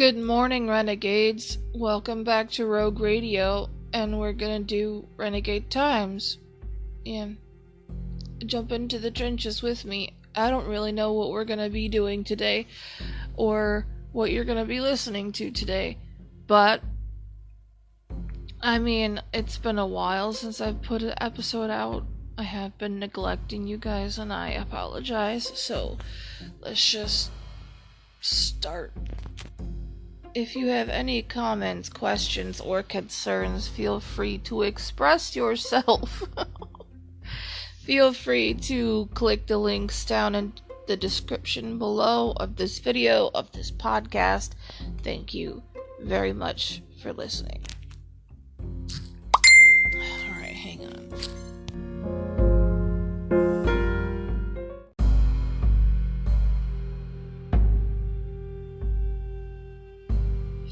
Good morning, Renegades. Welcome back to Rogue Radio, and we're gonna do Renegade Times. And jump into the trenches with me. I don't really know what we're gonna be doing today, or what you're gonna be listening to today, but it's been a while since I've put an episode out. I have been neglecting you guys, and I apologize, so let's just start. If you have any comments, questions, or concerns, feel free to express yourself. Feel free to click the links down in the description below of this video, of this podcast. Thank you very much for listening. Alright, hang on.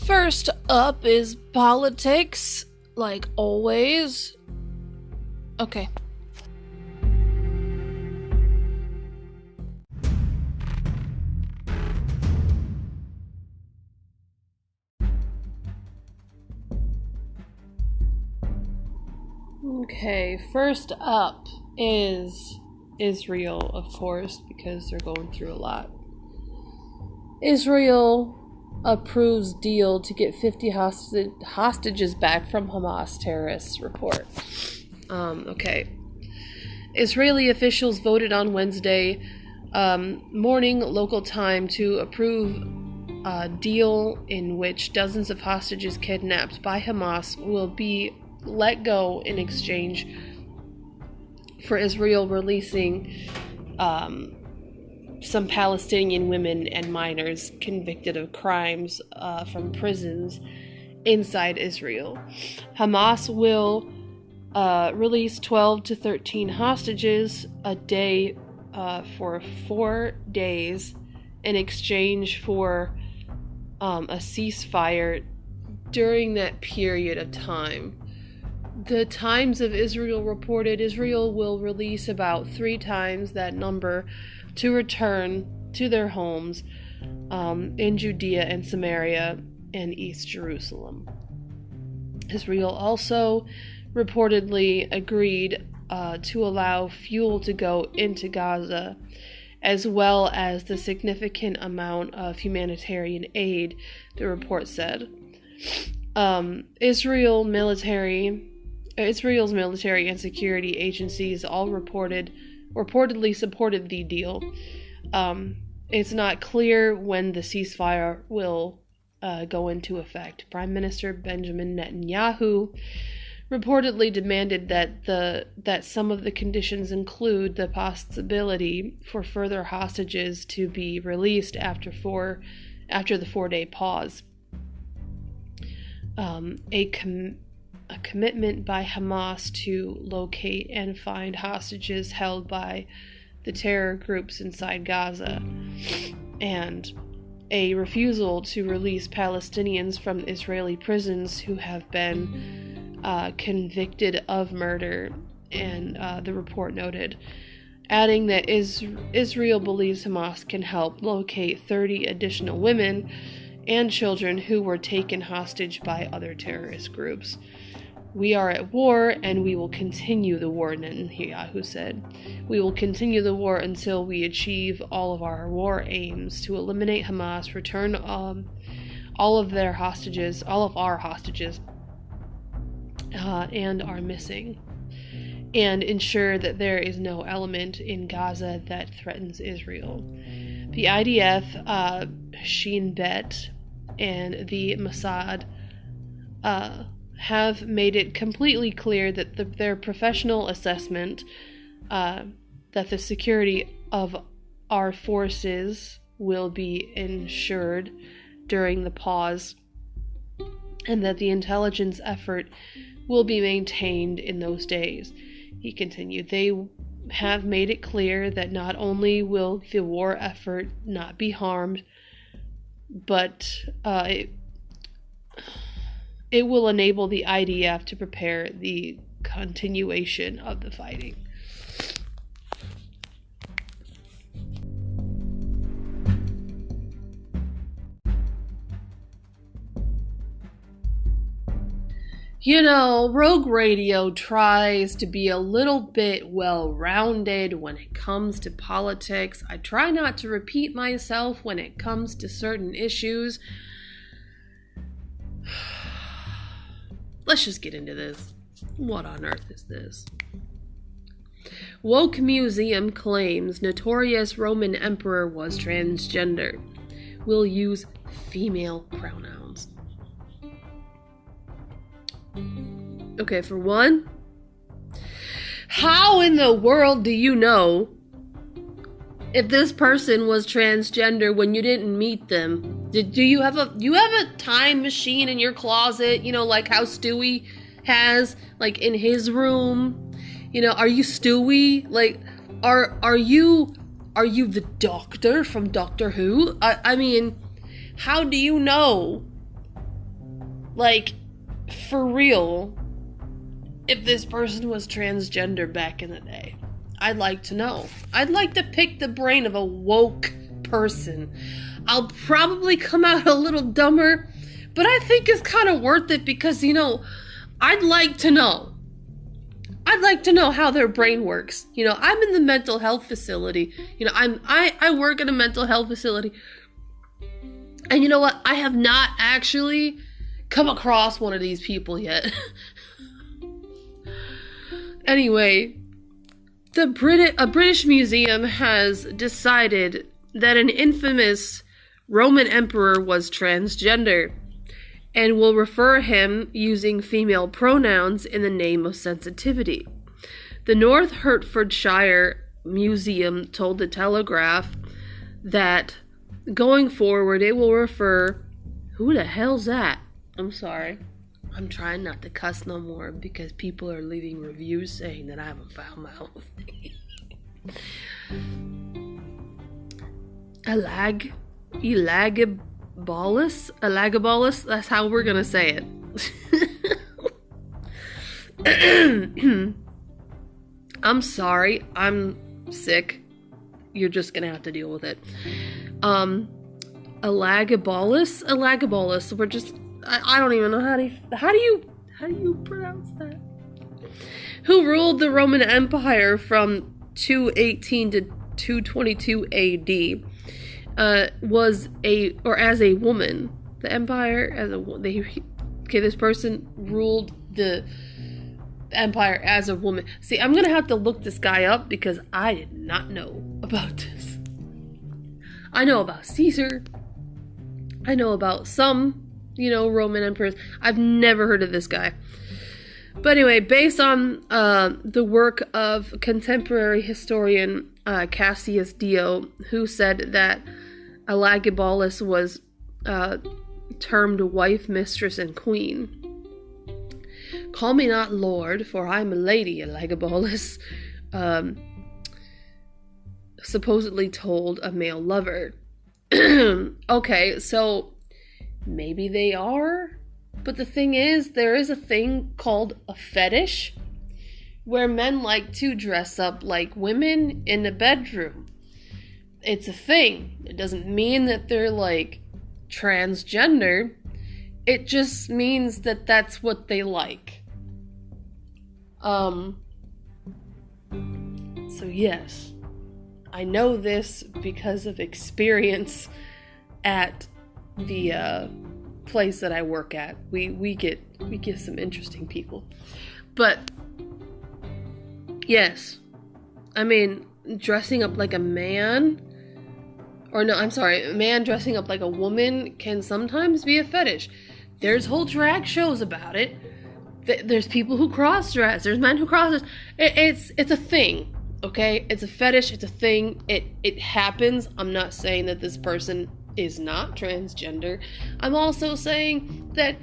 First up is politics, like always. Okay. Okay, first up is Israel, of course, because they're going through a lot. Israel approves deal to get 50 hostages back from Hamas terrorists, report. Okay. Israeli officials voted on Wednesday morning local time to approve a deal in which dozens of hostages kidnapped by Hamas will be let go in exchange for Israel releasing some Palestinian women and minors convicted of crimes from prisons inside Israel. Hamas will release 12 to 13 hostages a day for 4 days in exchange for a ceasefire during that period of time. The Times of Israel reported Israel will release about 3 times that number to return to their homes in Judea and Samaria and East Jerusalem. Israel also reportedly agreed to allow fuel to go into Gaza, as well as the significant amount of humanitarian aid, the report said. Israel's military and security agencies all reportedly supported the deal. It's not clear when the ceasefire will go into effect. Prime Minister Benjamin Netanyahu reportedly demanded that some of the conditions include the possibility for further hostages to be released after the 4-day pause. A commitment by Hamas to locate and find hostages held by the terror groups inside Gaza, and a refusal to release Palestinians from Israeli prisons who have been convicted of murder, and the report noted, adding that Israel believes Hamas can help locate 30 additional women and children who were taken hostage by other terrorist groups. We are at war, and we will continue the war, Netanyahu said. We will continue the war until we achieve all of our war aims to eliminate Hamas, return all of our hostages, and are missing, and ensure that there is no element in Gaza that threatens Israel. The IDF, Shin Bet, and the Mossad have made it completely clear that their professional assessment that the security of our forces will be ensured during the pause, and that the intelligence effort will be maintained in those days. He continued, they have made it clear that not only will the war effort not be harmed, but it will enable the IDF to prepare the continuation of the fighting. You know, Rogue Radio tries to be a little bit well-rounded when it comes to politics. I try not to repeat myself when it comes to certain issues. Let's just get into this. What on earth is this? Woke Museum claims notorious Roman emperor was transgender. Will use female pronouns. Okay, for one, how in the world do you know if this person was transgender when you didn't meet them? Do you have a time machine in your closet? You know, like how Stewie has, like in his room. You know, are you Stewie? Like, are you the Doctor from Doctor Who? I mean, how do you know? Like, for real, if this person was transgender back in the day. I'd like to know. I'd like to pick the brain of a woke person. I'll probably come out a little dumber, but I think it's kind of worth it because, you know, I'd like to know. I'd like to know how their brain works. You know, I'm in the mental health facility. You know, I work in a mental health facility. And you know what? I have not actually come across one of these people yet. Anyway, a British museum has decided that an infamous Roman emperor was transgender and will refer him using female pronouns in the name of sensitivity. The North Hertfordshire Museum told the Telegraph that going forward it will refer... Who the hell's that? I'm sorry. I'm trying not to cuss no more because people are leaving reviews saying that I have a foul mouth. Elagabalus? That's how we're gonna say it. I'm sorry. I'm sick. You're just gonna have to deal with it. Elagabalus. We're just... I don't even know how do you pronounce that? Who ruled the Roman Empire from 218 to 222 AD, was as a woman. The empire as a this person ruled the empire as a woman. See, I'm gonna have to look this guy up because I did not know about this. I know about Caesar. I know about some, you know, Roman emperors. I've never heard of this guy. But anyway, based on the work of contemporary historian Cassius Dio, who said that Elagabalus was termed wife, mistress, and queen. Call me not lord, for I'm a lady, Elagabalus supposedly told a male lover. Okay, so maybe they are, but the thing is, there is a thing called a fetish where men like to dress up like women in the bedroom. It's a thing. It doesn't mean that they're like transgender. It just means that that's what they like. So yes, I know this because of experience at the place that I work at. We get some interesting people. But yes, I mean, dressing up like a man, or no, I'm sorry, a man dressing up like a woman can sometimes be a fetish. There's whole drag shows about it. There's people who cross-dress. There's men who cross-dress. It's a thing, okay? It's a fetish. It's a thing. It happens. I'm not saying that this person is not transgender. I'm also saying that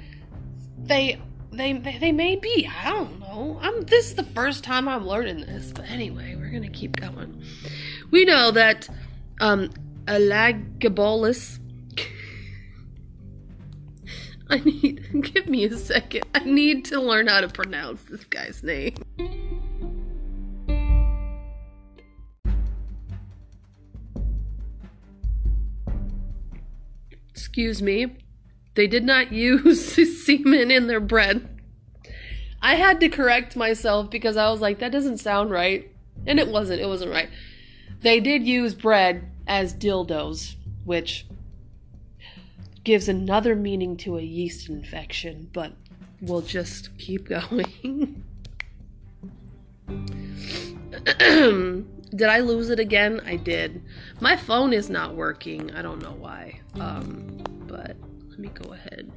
they may be. I don't know. This is the first time I'm learning this. But anyway, we're gonna keep going. We know that Elagabalus. Give me a second. I need to learn how to pronounce this guy's name. Excuse me. They did not use semen in their bread. I had to correct myself because I was like, that doesn't sound right. And it wasn't right. They did use bread as dildos, which gives another meaning to a yeast infection, but we'll just keep going. Did I lose it again? I did. My phone is not working. I don't know why. But let me go ahead.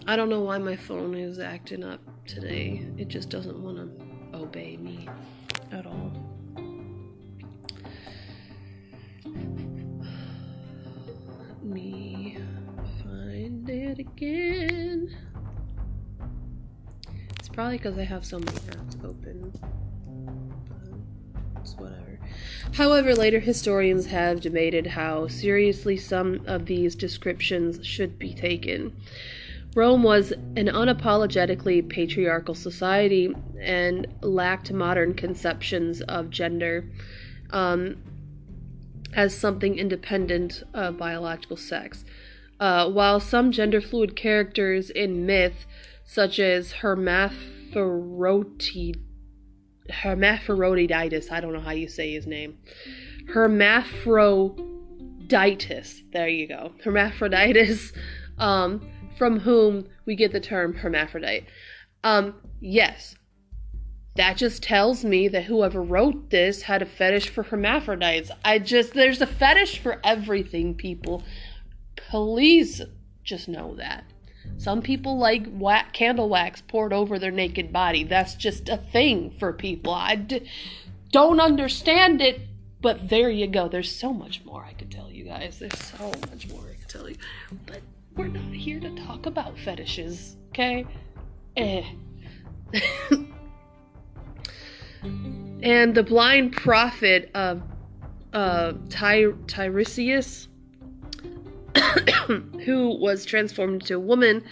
I don't know why my phone is acting up today. It just doesn't want to obey me at all. Let me find it again. It's probably because I have so many apps open. It's whatever. However, later historians have debated how seriously some of these descriptions should be taken. Rome was an unapologetically patriarchal society and lacked modern conceptions of gender as something independent of biological sex. While some gender-fluid characters in myth, such as Hermaphroditus, I don't know how you say his name, Hermaphroditus, there you go, Hermaphroditus, from whom we get the term hermaphrodite. Yes, that just tells me that whoever wrote this had a fetish for hermaphrodites. There's a fetish for everything, people. Please just know that. Some people like candle wax poured over their naked body. That's just a thing for people. I don't understand it, but there you go. There's so much more I could tell you guys. There's so much more I could tell you. But we're not here to talk about fetishes, okay? And the blind prophet of Tiresias, who was transformed into a woman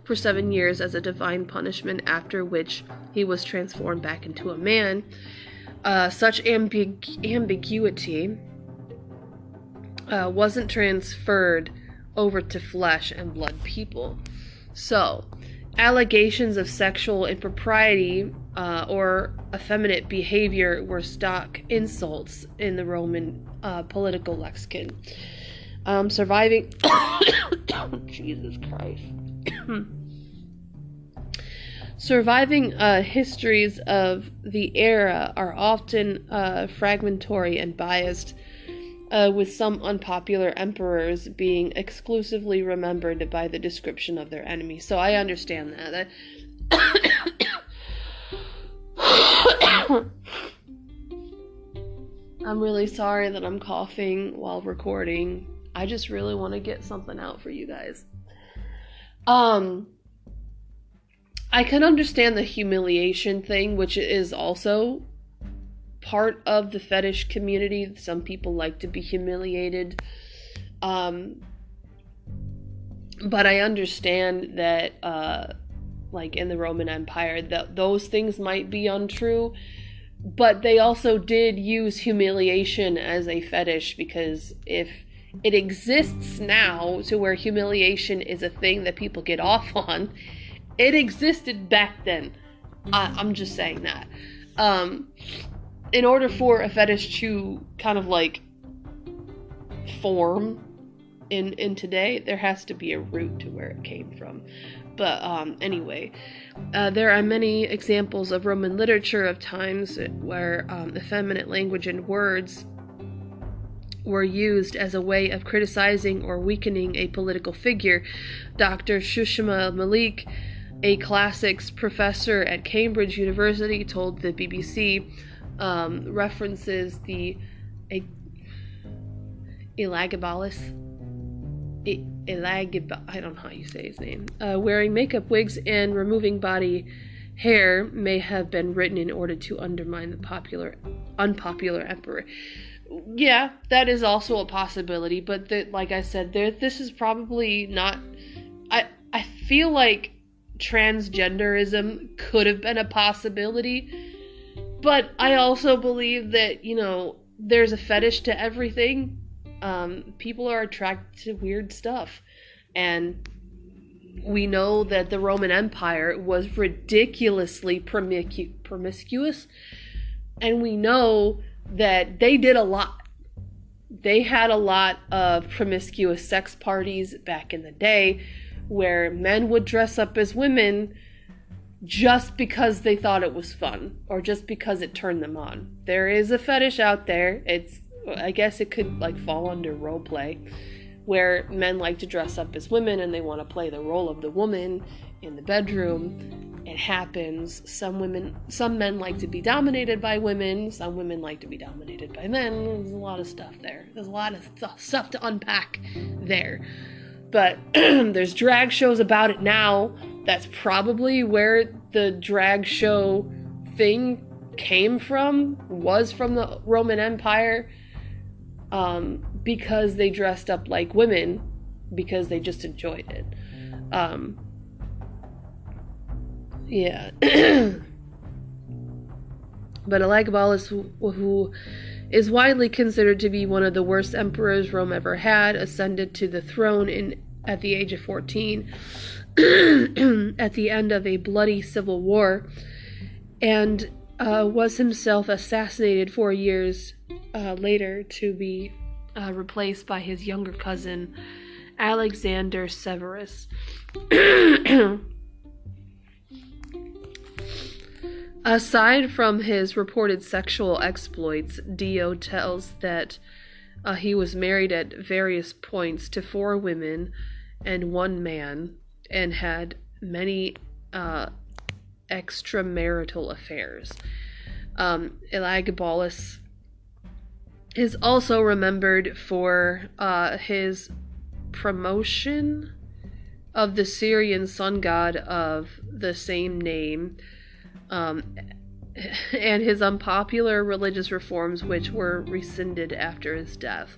for 7 years as a divine punishment, after which he was transformed back into a man. Such ambiguity wasn't transferred over to flesh and blood people. So, allegations of sexual impropriety or effeminate behavior were stock insults in the Roman political lexicon. Surviving Jesus Christ. Surviving histories of the era are often fragmentary and biased, with some unpopular emperors being exclusively remembered by the description of their enemies. So I understand that. I'm really sorry that I'm coughing while recording. I just really want to get something out for you guys. I can understand the humiliation thing, which is also part of the fetish community. Some people like to be humiliated. But I understand that, like in the Roman Empire, that those things might be untrue. But they also did use humiliation as a fetish, because if it exists now to where humiliation is a thing that people get off on, it existed back then. I'm just saying that. In order for a fetish to kind of like form in today, there has to be a root to where it came from. But anyway, there are many examples of Roman literature of times where effeminate language and words were used as a way of criticizing or weakening a political figure. Dr. Shushma Malik, a classics professor at Cambridge University, told the BBC, references the Elagabalus, I don't know how you say his name, wearing makeup wigs and removing body hair may have been written in order to undermine the unpopular emperor. Yeah, that is also a possibility, but like I said, this is probably not... I feel like transgenderism could have been a possibility, but I also believe that, there's a fetish to everything. People are attracted to weird stuff. And we know that the Roman Empire was ridiculously promiscuous, and we know that they did a lot. They had a lot of promiscuous sex parties back in the day where men would dress up as women just because they thought it was fun or just because it turned them on. There is a fetish out there. I guess it could like fall under role play, where men like to dress up as women and they want to play the role of the woman in the bedroom. It happens. Some men like to be dominated by women. Some women like to be dominated by men. There's a lot of stuff there. There's a lot of stuff to unpack there. But there's drag shows about it now. That's probably where the drag show thing came from, was from the Roman Empire, because they dressed up like women, because they just enjoyed it. Yeah. But Elagabalus, who is widely considered to be one of the worst emperors Rome ever had, ascended to the throne at the age of 14 at the end of a bloody civil war, and was himself assassinated 4 years later to be replaced by his younger cousin, Alexander Severus. Aside from his reported sexual exploits, Dio tells that he was married at various points to 4 women and 1 man, and had many extramarital affairs. Elagabalus is also remembered for his promotion of the Syrian sun god of the same name, and his unpopular religious reforms, which were rescinded after his death.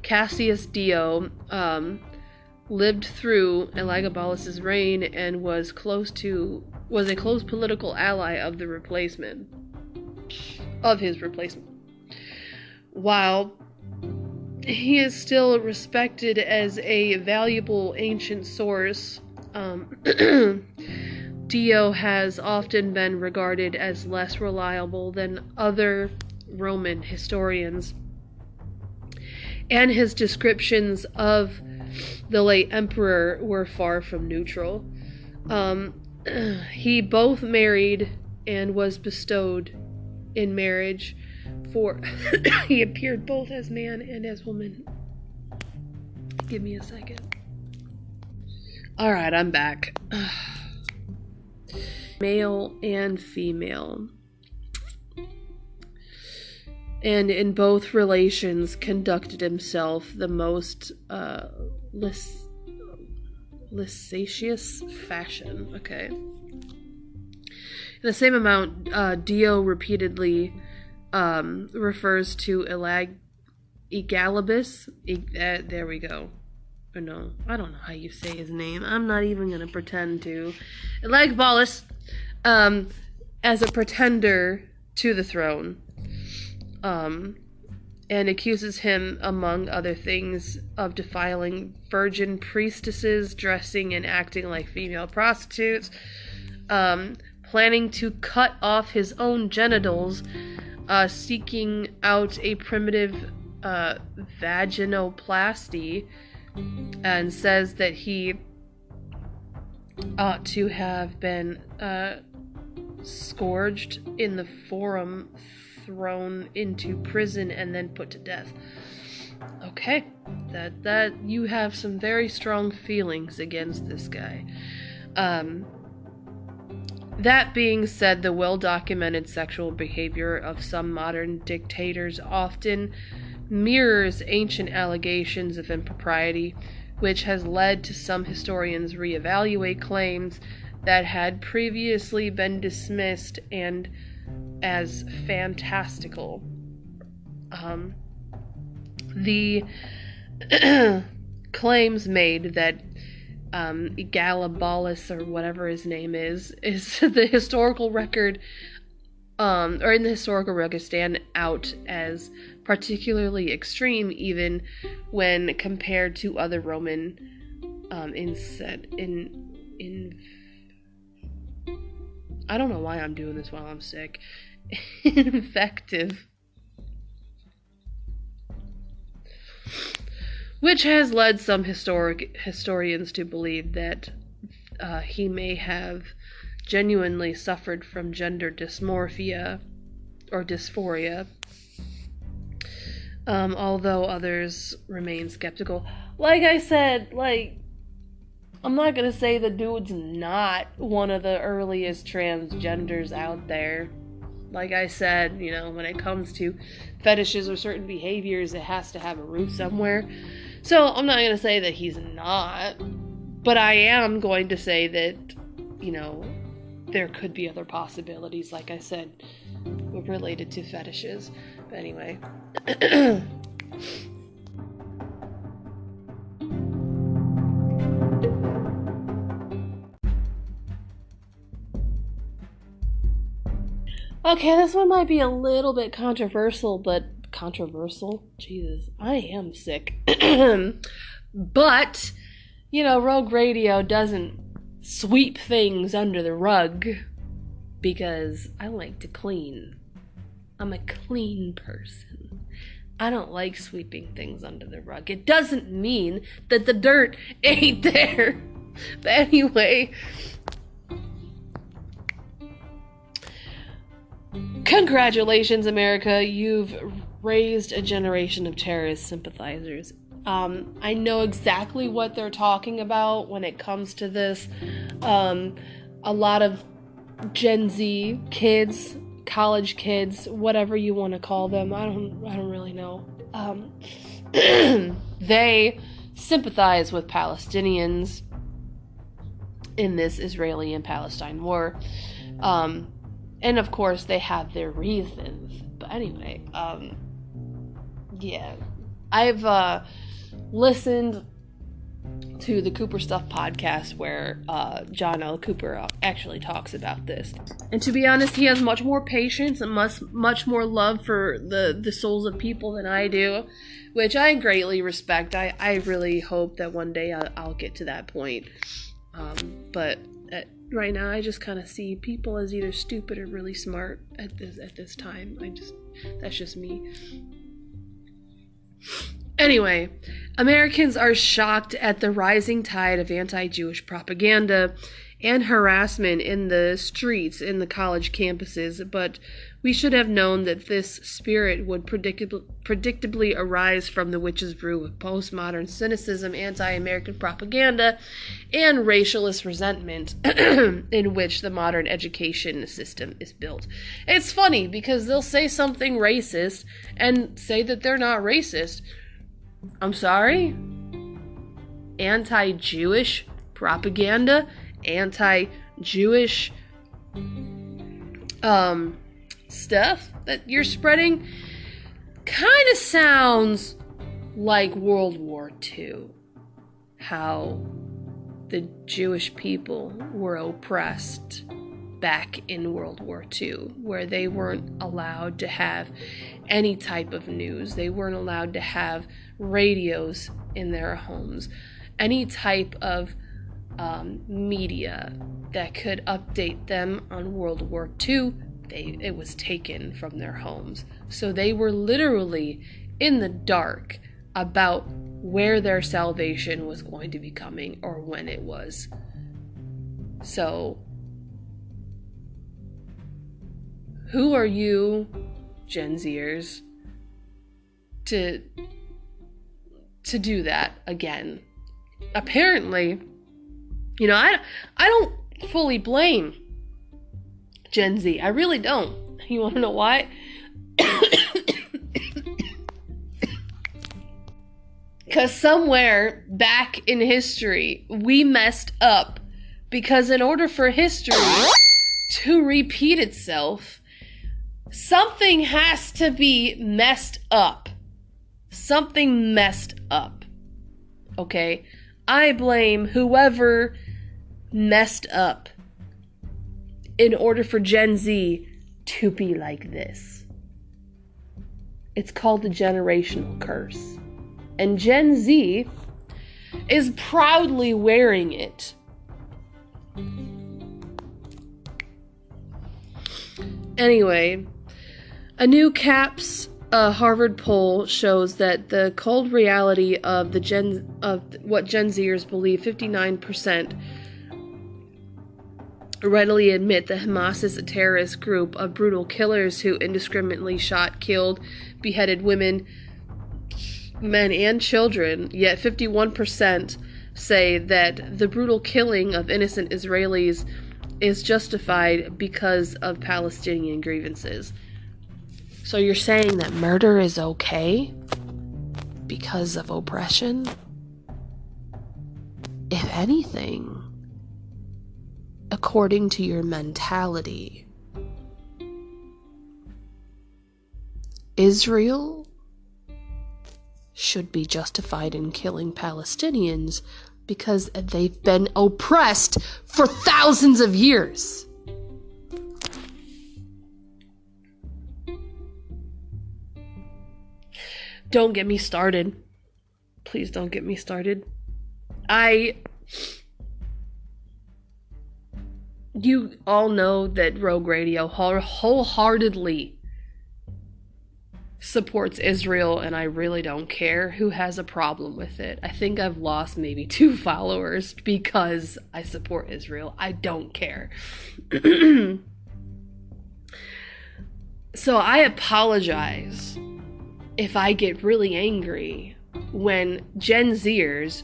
Cassius Dio lived through Elagabalus's reign and was a close political ally of his replacement. While he is still respected as a valuable ancient source, Dio has often been regarded as less reliable than other Roman historians, and his descriptions of the late emperor were far from neutral. He both married and was bestowed in marriage for he appeared both as man and as woman. Give me a second. Alright, I'm back. Male and female. And in both relations conducted himself the most licentious fashion. Okay. In the same amount, Dio repeatedly refers to Elagabalus. There we go. Or no, I don't know how you say his name. I'm not even going to pretend to. Elagabalus, as a pretender to the throne. And accuses him, among other things, of defiling virgin priestesses, dressing and acting like female prostitutes, planning to cut off his own genitals, seeking out a primitive vaginoplasty, and says that he ought to have been scourged in the forum, thrown into prison, and then put to death. Okay, that you have some very strong feelings against this guy. That being said, the well-documented sexual behavior of some modern dictators often mirrors ancient allegations of impropriety, which has led to some historians reevaluate claims that had previously been dismissed and as fantastical. The claims made that Elagabalus, or whatever his name is the historical record, or in the historical record, stand out as particularly extreme, even when compared to other Roman I don't know why I'm doing this while I'm sick. Infective. Which has led some historians to believe that he may have genuinely suffered from gender dysmorphia or dysphoria, although others remain skeptical. Like I said, I'm not gonna say the dude's not one of the earliest transgenders out there. Like I said, when it comes to fetishes or certain behaviors, it has to have a root somewhere. So I'm not gonna say that he's not, but I am going to say that, there could be other possibilities, like I said, related to fetishes. But anyway. Okay, this one might be a little bit controversial, but controversial? Jesus, I am sick. But, Rogue Radio doesn't sweep things under the rug because I like to clean. I'm a clean person. I don't like sweeping things under the rug. It doesn't mean that the dirt ain't there. But anyway, congratulations, America. You've raised a generation of terrorist sympathizers. I know exactly what they're talking about when it comes to this. A lot of Gen Z kids, college kids, whatever you want to call them, I don't really know. They sympathize with Palestinians in this Israeli and Palestine war. And of course, they have their reasons. But anyway, yeah. I've listened to the Cooper Stuff podcast where John L. Cooper actually talks about this. And to be honest, he has much more patience and much more love for the souls of people than I do, which I greatly respect. I really hope that one day I'll get to that point. But right now, I just kind of see people as either stupid or really smart at this time. That's just me. Anyway, Americans are shocked at the rising tide of anti-Jewish propaganda and harassment in the streets, in the college campuses, but we should have known that this spirit would predictably arise from the witch's brew of postmodern cynicism, anti-American propaganda, and racialist resentment in which the modern education system is built. It's funny because they'll say something racist and say that they're not racist. I'm sorry? Anti-Jewish propaganda? Anti-Jewish stuff that you're spreading kind of sounds like World War II. How the Jewish people were oppressed back in World War II, where they weren't allowed to have any type of news. They weren't allowed to have radios in their homes, any type of media that could update them on World War II. It was taken from their homes. So they were literally in the dark about where their salvation was going to be coming or when it was. So, who are you, Gen Zers, to do that again? Apparently, I don't fully blame Gen Z. I really don't. You want to know why? Because somewhere back in history, we messed up. Because in order for history to repeat itself, something has to be messed up. Something messed up. Okay? I blame whoever messed up in order for Gen Z to be like this. It's called the generational curse. And Gen Z is proudly wearing it. Anyway, a new CAPS Harvard poll shows that the cold reality of what Gen Zers believe, 59% readily admit that Hamas is a terrorist group of brutal killers who indiscriminately shot, killed, beheaded women, men, and children. Yet 51% say that the brutal killing of innocent Israelis is justified because of Palestinian grievances. So you're saying that murder is okay because of oppression? If anything, according to your mentality, Israel should be justified in killing Palestinians because they've been oppressed for thousands of years. Don't get me started. Please don't get me started. You all know that Rogue Radio wholeheartedly supports Israel, and I really don't care who has a problem with it. I think I've lost maybe 2 followers because I support Israel. I don't care. So I apologize if I get really angry when Gen Zers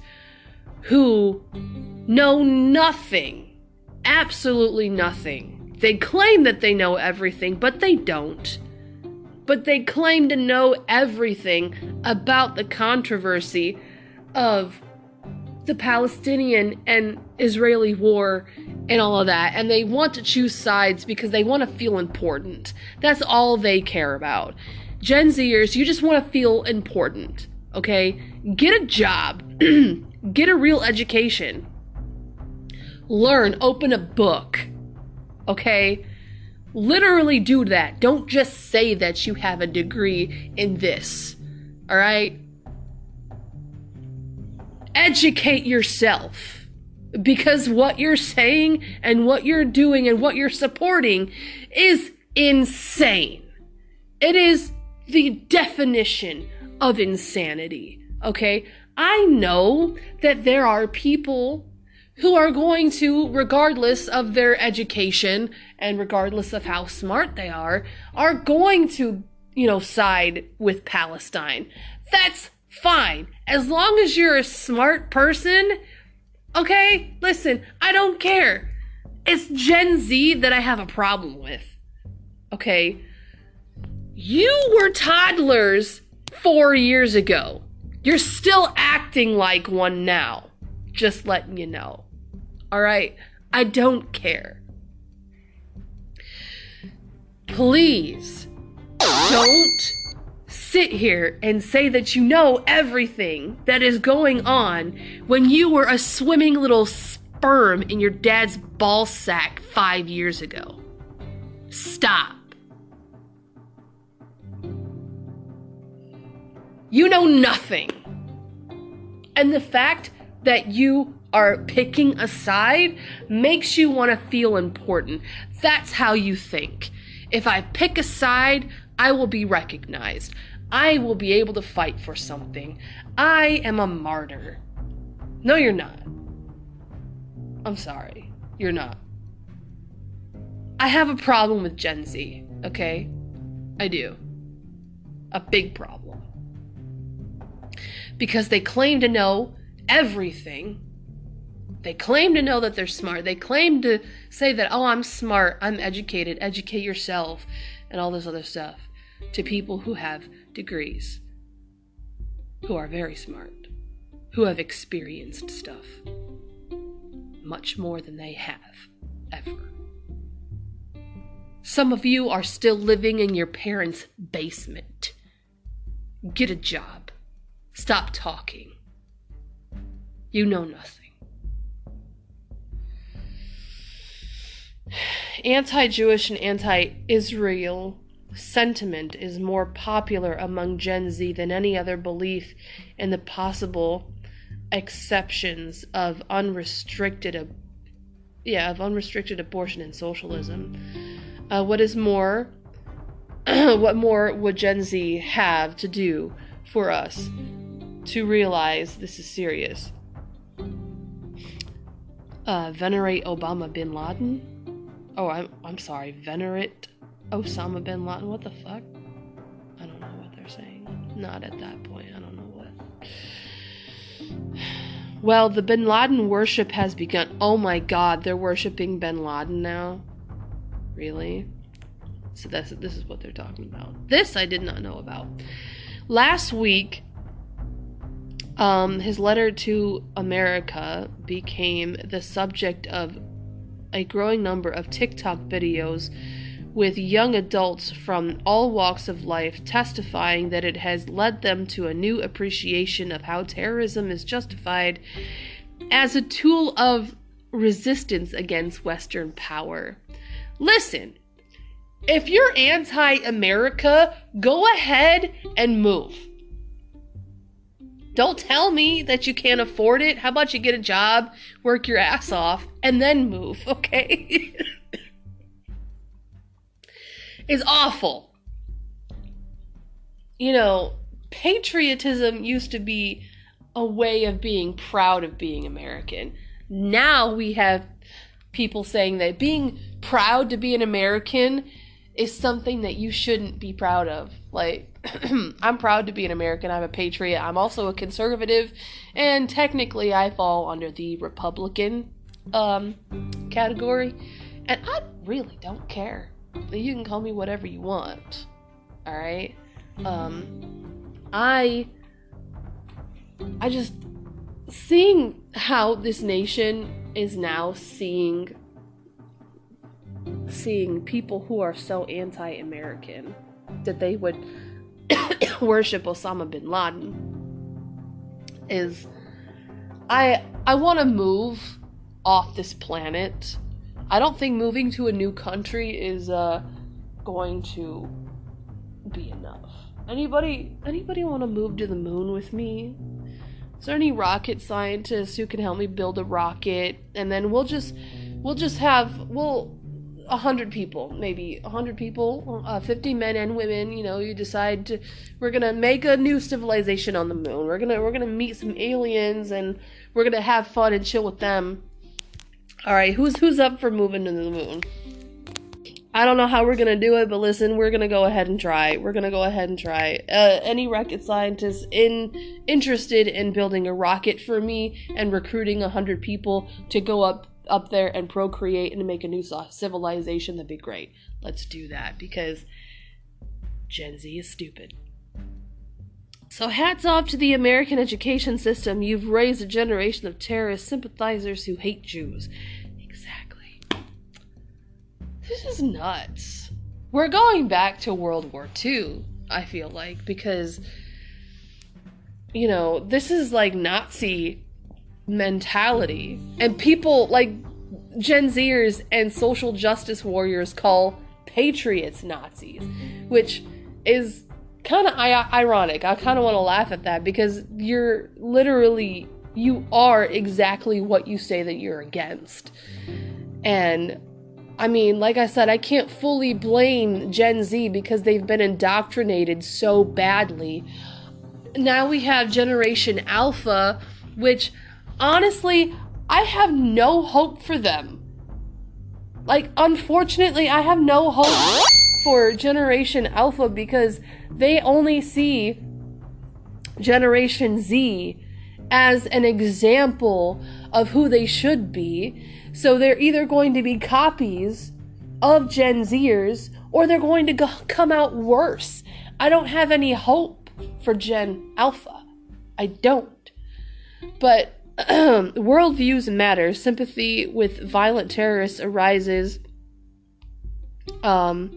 who know nothing, absolutely nothing, they claim that they know everything, but they don't. But they claim to know everything about the controversy of the Palestinian and Israeli war and all of that. And they want to choose sides because they want to feel important. That's all they care about. Gen Zers, you just want to feel important, okay? Get a job. Get a real education. Learn. Open a book, okay? Literally do that. Don't just say that you have a degree in this, all right? Educate yourself, because what you're saying and what you're doing and what you're supporting is insane. It is the definition of insanity, okay? I know that there are people who are going to, regardless of their education and regardless of how smart they are going to, side with Palestine. That's fine. As long as you're a smart person, okay? Listen, I don't care. It's Gen Z that I have a problem with, okay? You were toddlers 4 years ago. You're still acting like one now. Just letting you know. All right? I don't care. Please don't sit here and say that you know everything that is going on when you were a swimming little sperm in your dad's ball sack 5 years ago. Stop. You know nothing. And the fact that you are picking a side makes you want to feel important. That's how you think. If I pick a side, I will be recognized. I will be able to fight for something. I am a martyr. No, you're not. I'm sorry. You're not. I have a problem with Gen Z, okay? I do. A big problem. Because they claim to know everything. They claim to know that they're smart. They claim to say that, oh, I'm smart, I'm educated, educate yourself, and all this other stuff to people who have degrees, who are very smart, who have experienced stuff much more than they have ever. Some of you are still living in your parents' basement. Get a job. Stop talking. You know nothing. Anti-Jewish and anti-Israel sentiment is more popular among Gen Z than any other belief in the possible exceptions of unrestricted abortion and socialism. What more would Gen Z have to do for us to realize this is serious? Venerate Obama bin Laden? Oh, I'm sorry, venerate Osama bin Laden? What the fuck? I don't know what they're saying. Not at that point, I don't know what. Well, the bin Laden worship has begun. Oh my god, they're worshiping bin Laden now? Really? So this is what they're talking about. This I did not know about. Last week, his letter to America became the subject of a growing number of TikTok videos with young adults from all walks of life testifying that it has led them to a new appreciation of how terrorism is justified as a tool of resistance against Western power. Listen, if you're anti-America, go ahead and move. Don't tell me that you can't afford it. How about you get a job, work your ass off, and then move, okay? It's awful. You know, patriotism used to be a way of being proud of being American. Now we have people saying that being proud to be an American is something that you shouldn't be proud of. Like, I'm proud to be an American. I'm a patriot. I'm also a conservative. And technically, I fall under the Republican category. And I really don't care. You can call me whatever you want. Alright? I just... Seeing how this nation is now seeing people who are so anti-American that they would worship Osama bin Laden is... I want to move off this planet. I don't think moving to a new country is going to be enough. Anybody want to move to the moon with me? Is there any rocket scientists who can help me build a rocket? And then we'll just have 100 people, maybe 100 people, 50 men and women. You know, you decide we're gonna make a new civilization on the moon. We're gonna meet some aliens and we're gonna have fun and chill with them. All right, who's up for moving to the moon? I don't know how we're gonna do it, but listen, we're gonna go ahead and try. Any rocket scientists interested in building a rocket for me and recruiting 100 people to go up there and procreate and make a new civilization, that'd be great. Let's do that, because Gen Z is stupid. So hats off to the American education system. You've raised a generation of terrorist sympathizers who hate Jews. Exactly. This is nuts. We're going back to World War II, I feel like, because, you know, this is like Nazi mentality. And people like Gen Zers and social justice warriors call patriots Nazis, which is kind of ironic. I kind of want to laugh at that, because you are exactly what you say that you're against. And I mean, like I said, I can't fully blame Gen Z because they've been indoctrinated so badly. Now we have Generation Alpha, which honestly, I have no hope for them. Like, unfortunately, I have no hope for Generation Alpha because they only see Generation Z as an example of who they should be. So they're either going to be copies of Gen Zers or they're going to come out worse. I don't have any hope for Gen Alpha. I don't. But worldviews matter. Sympathy with violent terrorists arises out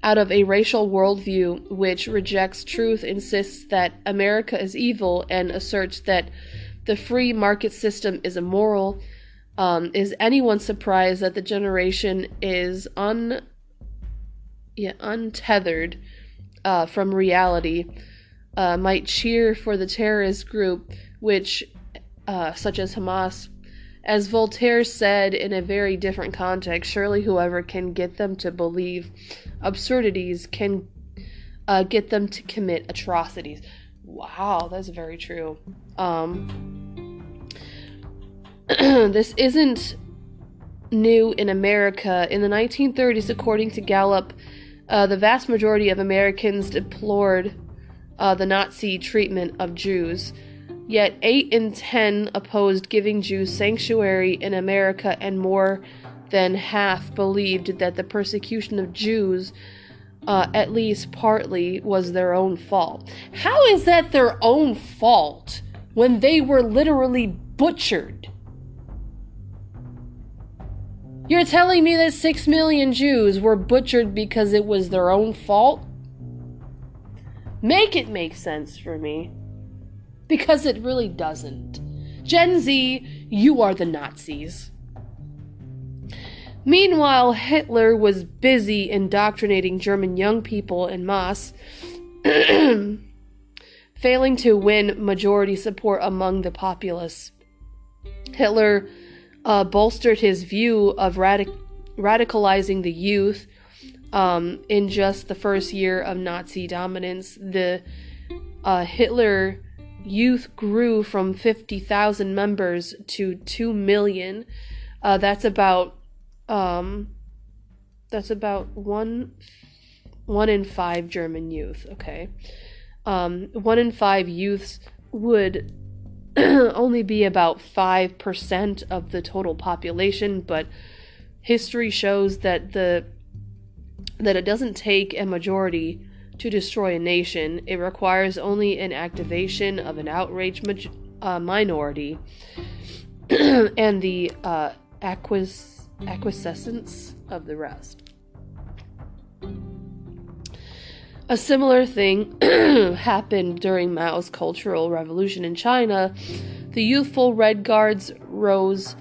of a racial worldview which rejects truth, insists that America is evil, and asserts that the free market system is immoral. Is anyone surprised that the generation is untethered from reality, might cheer for the terrorist group which such as Hamas. As Voltaire said in a very different context, surely whoever can get them to believe absurdities can get them to commit atrocities. Wow, that's very true. This isn't new in America. In the 1930s, according to Gallup, the vast majority of Americans deplored the Nazi treatment of Jews. Yet 8 in 10 opposed giving Jews sanctuary in America, and more than half believed that the persecution of Jews, at least partly, was their own fault. How is that their own fault when they were literally butchered? You're telling me that 6 million Jews were butchered because it was their own fault? Make it make sense for me. Because it really doesn't. Gen Z, you are the Nazis. Meanwhile, Hitler was busy indoctrinating German young people en masse, failing to win majority support among the populace. Hitler bolstered his view of radicalizing the youth in just the first year of Nazi dominance. The Hitler youth grew from 50,000 members to 2 million. That's about one in 5 German youth. Okay, 1 in 5 youths would only be about 5% of the total population, but history shows that it doesn't take a majority to destroy a nation. It requires only an activation of an outraged minority and the acquiescence of the rest. A similar thing happened during Mao's Cultural Revolution in China. The youthful Red Guards rose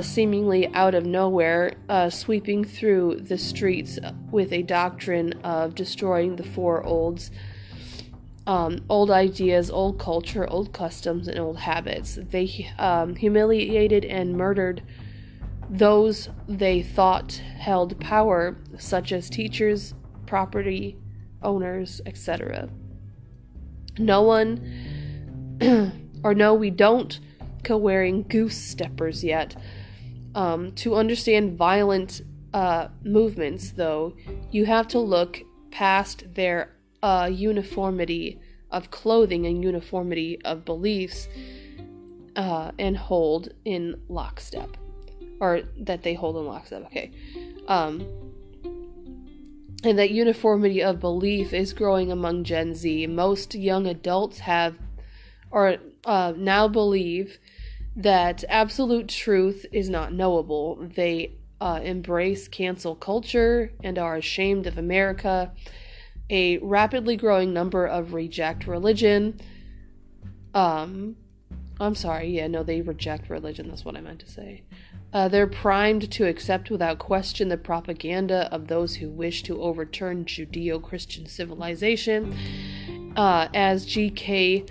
seemingly out of nowhere, sweeping through the streets with a doctrine of destroying the four olds, old ideas, old culture, old customs, and old habits. They humiliated and murdered those they thought held power, such as teachers, property owners, etc. No, we don't go wearing goose steppers yet. To understand violent movements, though, you have to look past their uniformity of clothing and uniformity of beliefs and hold in lockstep. Or that they hold in lockstep, okay. And that uniformity of belief is growing among Gen Z. Most young adults now believe that absolute truth is not knowable. They embrace cancel culture and are ashamed of America. A rapidly growing number of reject religion. They reject religion, that's what I meant to say. They're primed to accept without question the propaganda of those who wish to overturn Judeo-Christian civilization. As G.K.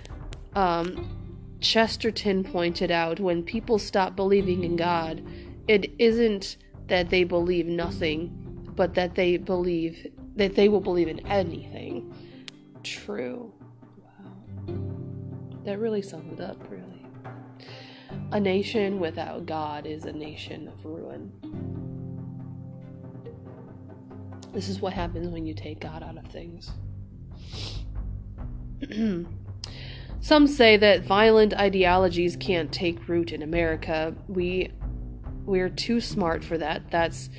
Chesterton pointed out, when people stop believing in God, it isn't that they believe nothing, but that they will believe in anything. True. Wow. That really sums it up, really. A nation without God is a nation of ruin. This is what happens when you take God out of things. Some say that violent ideologies can't take root in America. We're too smart for that. That's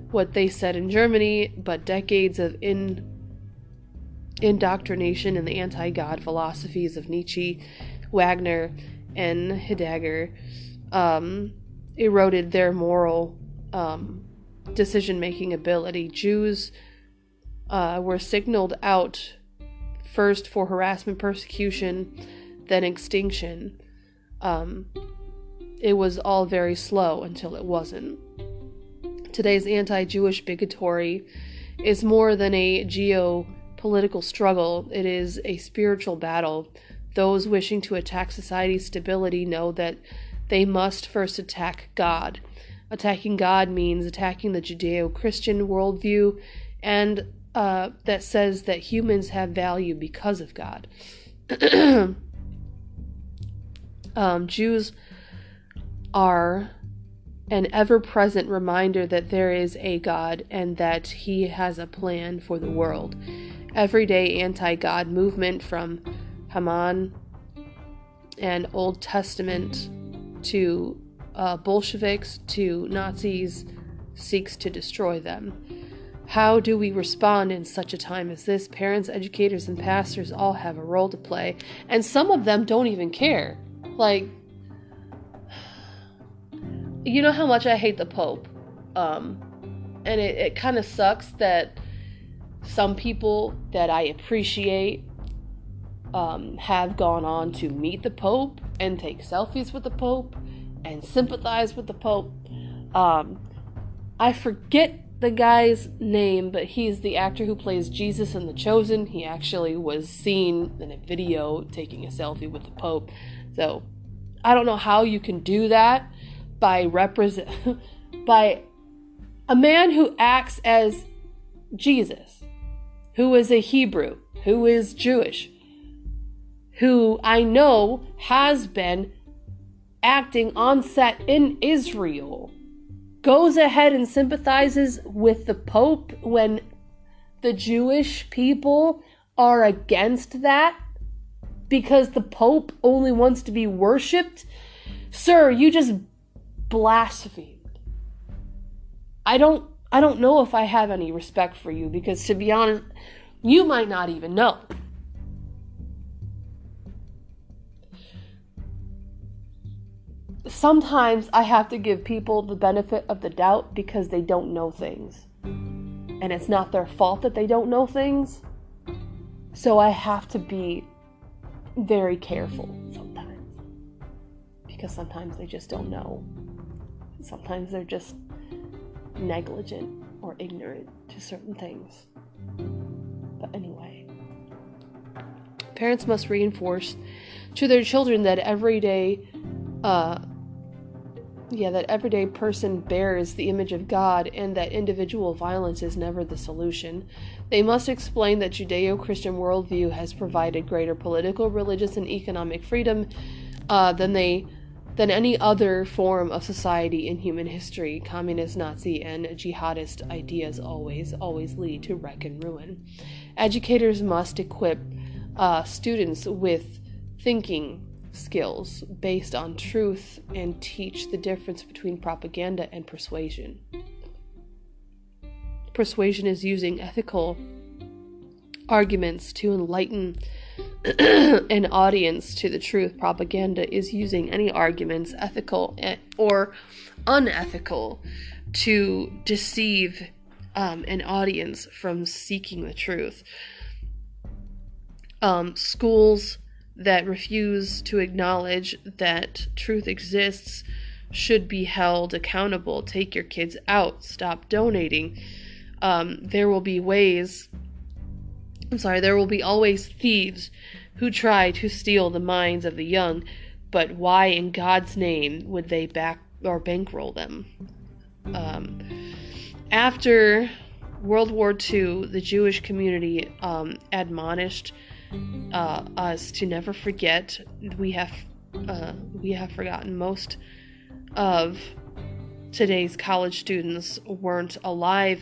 what they said in Germany, but decades of indoctrination in the anti-God philosophies of Nietzsche, Wagner, and Heidegger eroded their moral decision-making ability. Jews were signaled out first for harassment, persecution, then extinction. It was all very slow until it wasn't. Today's anti-Jewish bigotry is more than a geopolitical struggle. It is a spiritual battle Those wishing to attack society's stability know that they must first attack God. Attacking God means attacking the Judeo-Christian worldview and that says that humans have value because of God. Jews are an ever-present reminder that there is a God and that he has a plan for the world. Everyday anti-God movement from Haman and Old Testament to Bolsheviks to Nazis seeks to destroy them. How do we respond in such a time as this? Parents, educators, and pastors all have a role to play, and some of them don't even care. Like, you know how much I hate the Pope, and it kind of sucks that some people that I appreciate have gone on to meet the Pope and take selfies with the Pope and sympathize with the Pope. I forget the guy's name, but he's the actor who plays Jesus in The Chosen. He actually was seen in a video taking a selfie with the Pope. So I don't know how you can do that by by a man who acts as Jesus, who is a Hebrew, who is Jewish, who I know has been acting on set in Israel, goes ahead and sympathizes with the Pope when the Jewish people are against that because the Pope only wants to be worshipped. Sir, you just blasphemed. I don't know if I have any respect for you, because to be honest, you might not even know. Sometimes I have to give people the benefit of the doubt because they don't know things. And it's not their fault that they don't know things. So I have to be very careful sometimes. Because sometimes they just don't know. Sometimes they're just negligent or ignorant to certain things. But anyway, parents must reinforce to their children that everyday person bears the image of God and that individual violence is never the solution. They must explain that Judeo-Christian worldview has provided greater political, religious, and economic freedom than any other form of society in human history. Communist, Nazi, and jihadist ideas always lead to wreck and ruin. Educators must equip students with thinking skills based on truth and teach the difference between propaganda and persuasion. Persuasion is using ethical arguments to enlighten an audience to the truth. Propaganda is using any arguments, ethical or unethical, to deceive an audience from seeking the truth. Schools that refuse to acknowledge that truth exists should be held accountable. Take your kids out. Stop donating. There will be always thieves who try to steal the minds of the young, but why in God's name would they bankroll them? After World War II, the Jewish community admonished us to never forget. We have forgotten. Most of today's college students weren't alive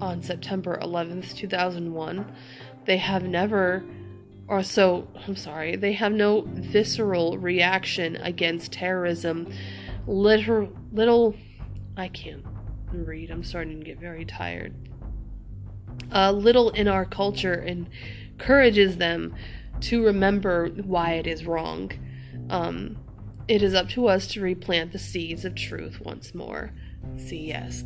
on September 11th, 2001. They have no visceral reaction against terrorism. I can't read. I'm starting to get very tired. Little in our culture encourages them to remember why it is wrong. It is up to us to replant the seeds of truth once more. See, yes,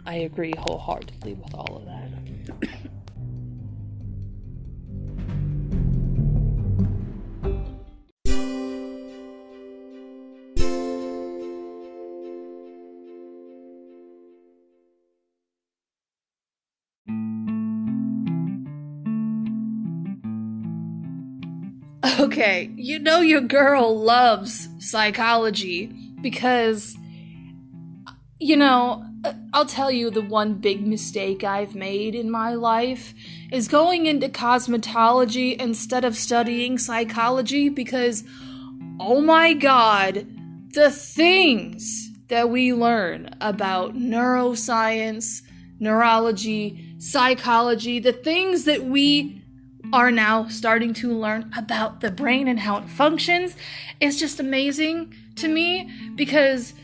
I agree wholeheartedly with all of that. Okay, you know your girl loves psychology because, I'll tell you the one big mistake I've made in my life is going into cosmetology instead of studying psychology because, oh my god, the things that we learn about neuroscience, neurology, psychology, the things that we are now starting to learn about the brain and how it functions is just amazing to me because,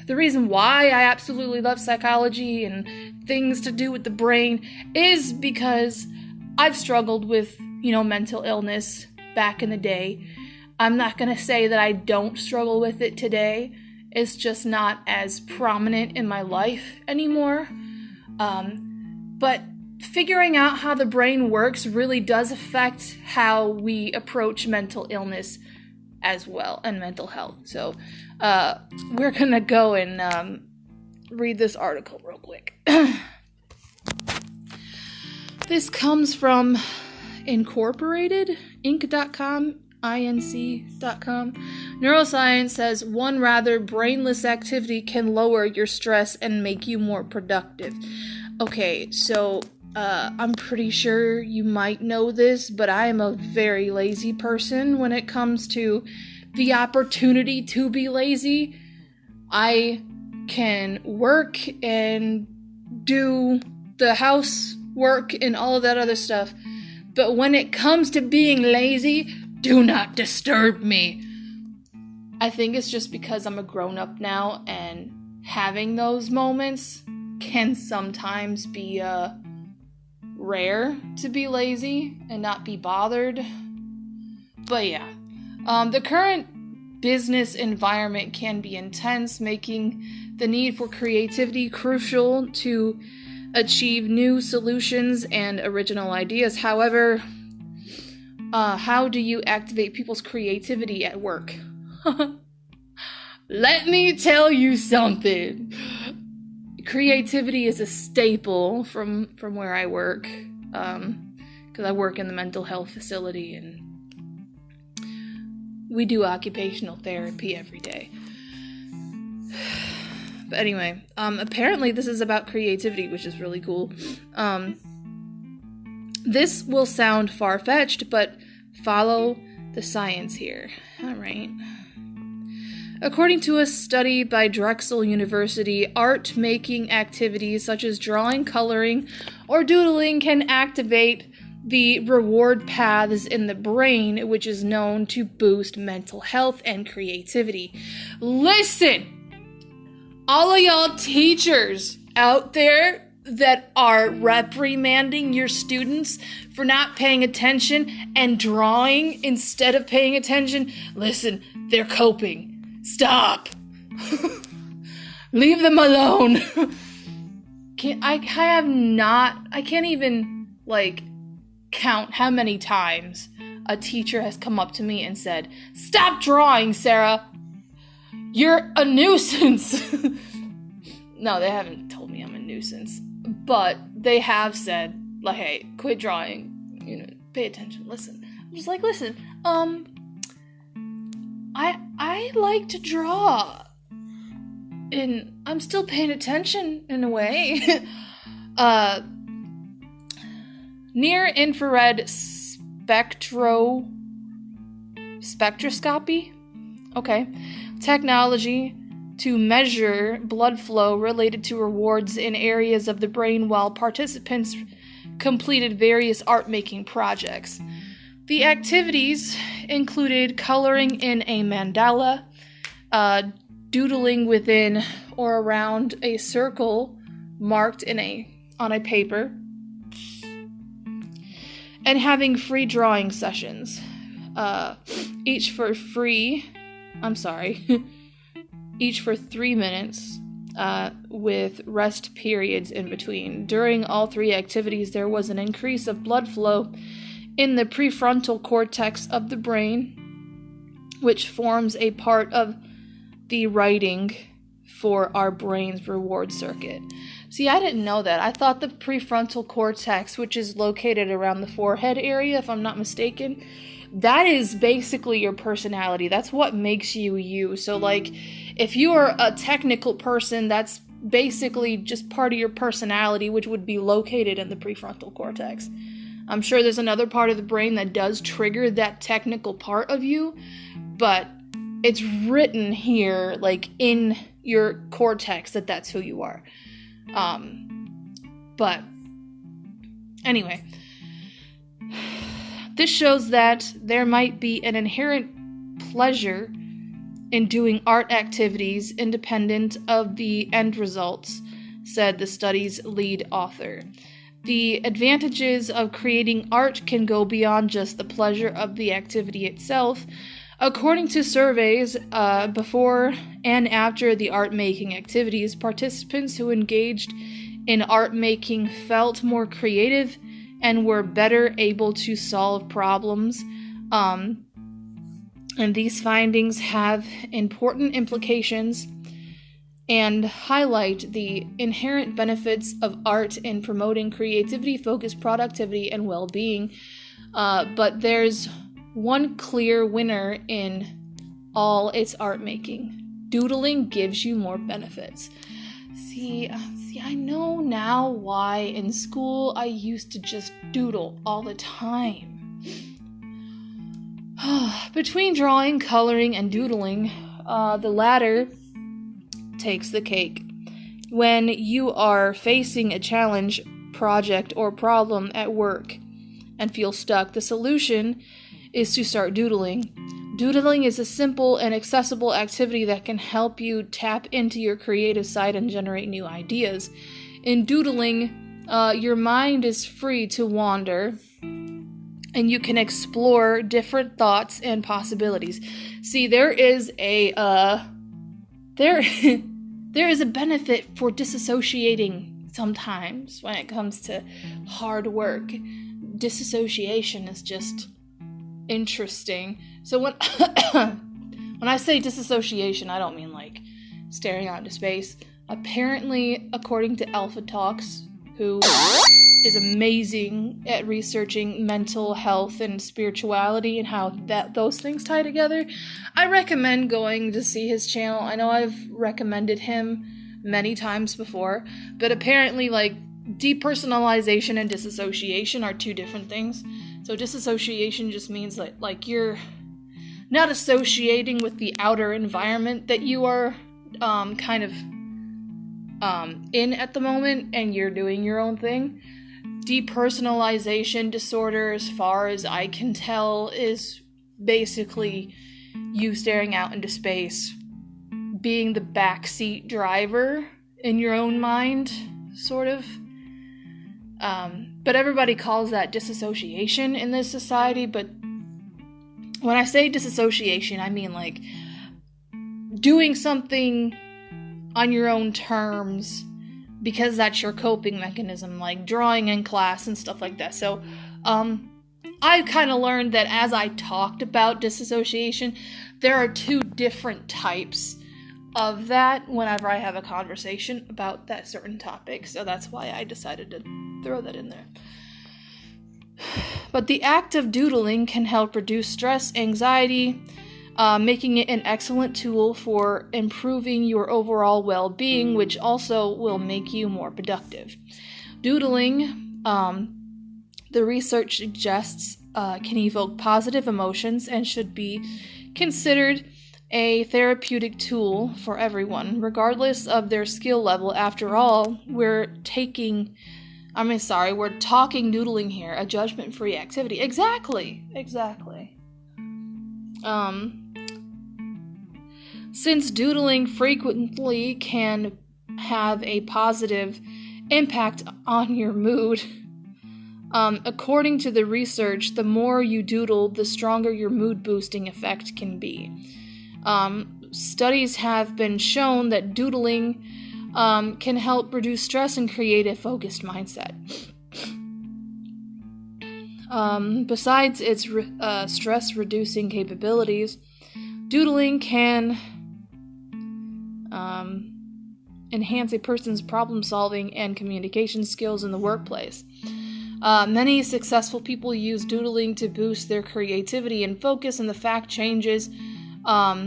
the reason why I absolutely love psychology and things to do with the brain is because I've struggled with, mental illness back in the day. I'm not going to say that I don't struggle with it today. It's just not as prominent in my life anymore. But figuring out how the brain works really does affect how we approach mental illness as well, and mental health. So, we're gonna go and read this article real quick. This comes from Incorporated, Inc.com, Inc.com. Neuroscience says one rather brainless activity can lower your stress and make you more productive. Okay, so I'm pretty sure you might know this, but I am a very lazy person when it comes to the opportunity to be lazy. I can work and do the housework and all of that other stuff, but when it comes to being lazy, do not disturb me. I think it's just because I'm a grown-up now, and having those moments can sometimes be, rare to be lazy and not be bothered. But yeah, the current business environment can be intense, making the need for creativity crucial to achieve new solutions and original ideas. However, how do you activate people's creativity at work? Let me tell you something. Creativity is a staple from where I work, because I work in the mental health facility and we do occupational therapy every day. But anyway, apparently this is about creativity, which is really cool. This will sound far-fetched, but follow the science here. All right. According to a study by Drexel University, art-making activities such as drawing, coloring, or doodling can activate the reward paths in the brain, which is known to boost mental health and creativity. Listen, all of y'all teachers out there that are reprimanding your students for not paying attention and drawing instead of paying attention, listen, they're coping. Stop. Leave them alone. I can't even, count how many times a teacher has come up to me and said, "Stop drawing, Sarah. You're a nuisance." No, they haven't told me I'm a nuisance, but they have said, hey, quit drawing, pay attention, listen. I'm just like, listen, I like to draw, and I'm still paying attention in a way. Near-infrared spectroscopy? Okay. Technology to measure blood flow related to rewards in areas of the brain while participants completed various art-making projects. The activities included coloring in a mandala, doodling within or around a circle marked on a paper, and having free drawing sessions, each for 3 minutes, with rest periods in between. During all 3 activities, there was an increase of blood flow in the prefrontal cortex of the brain, which forms a part of the writing for our brain's reward circuit. See, I didn't know that. I thought the prefrontal cortex, which is located around the forehead area, if I'm not mistaken, that is basically your personality. That's what makes you you. So, like, if you are a technical person, that's basically just part of your personality, which would be located in the prefrontal cortex. I'm sure there's another part of the brain that does trigger that technical part of you, but it's written here, like, in your cortex, that that's who you are. But anyway, this shows that there might be an inherent pleasure in doing art activities independent of the end results, said the study's lead author. The advantages of creating art can go beyond just the pleasure of the activity itself. According to surveys before and after the art-making activities, participants who engaged in art-making felt more creative and were better able to solve problems. And these findings have important implications and highlight the inherent benefits of art in promoting creativity, focus, productivity, and well-being. But there's one clear winner in all its art making. Doodling gives you more benefits. See, I know now why in school I used to just doodle all the time. Between drawing, coloring, and doodling, the latter takes the cake. When you are facing a challenge, project, or problem at work and feel stuck, the solution is to start doodling. Doodling is a simple and accessible activity that can help you tap into your creative side and generate new ideas. In doodling, your mind is free to wander, and you can explore different thoughts and possibilities. See, there is a benefit for disassociating sometimes when it comes to hard work. Disassociation is just interesting. So when I say disassociation, I don't mean like staring out into space. Apparently, according to Alpha Talks, who is amazing at researching mental health and spirituality and how those things tie together, I recommend going to see his channel. I know I've recommended him many times before, but apparently, like, depersonalization and disassociation are two different things. So disassociation just means that, like, you're not associating with the outer environment that you are in at the moment, and you're doing your own thing. Depersonalization disorder, as far as I can tell, is basically you staring out into space, being the backseat driver in your own mind, sort of. But everybody calls that disassociation in this society, but when I say disassociation, I mean, like, doing something on your own terms because that's your coping mechanism, like drawing in class and stuff like that. So, I kind of learned that as I talked about disassociation, there are two different types of that whenever I have a conversation about that certain topic. So that's why I decided to throw that in there. But the act of doodling can help reduce stress, anxiety, making it an excellent tool for improving your overall well-being, which also will make you more productive. Doodling, the research suggests, can evoke positive emotions and should be considered a therapeutic tool for everyone, regardless of their skill level. After all, we're talking doodling here, a judgment-free activity. Exactly. Since doodling frequently can have a positive impact on your mood, according to the research, the more you doodle, the stronger your mood-boosting effect can be. Studies have been shown that doodling can help reduce stress and create a focused mindset. Besides its stress-reducing capabilities, doodling can enhance a person's problem-solving and communication skills in the workplace. Many successful people use doodling to boost their creativity and focus, and the fact changes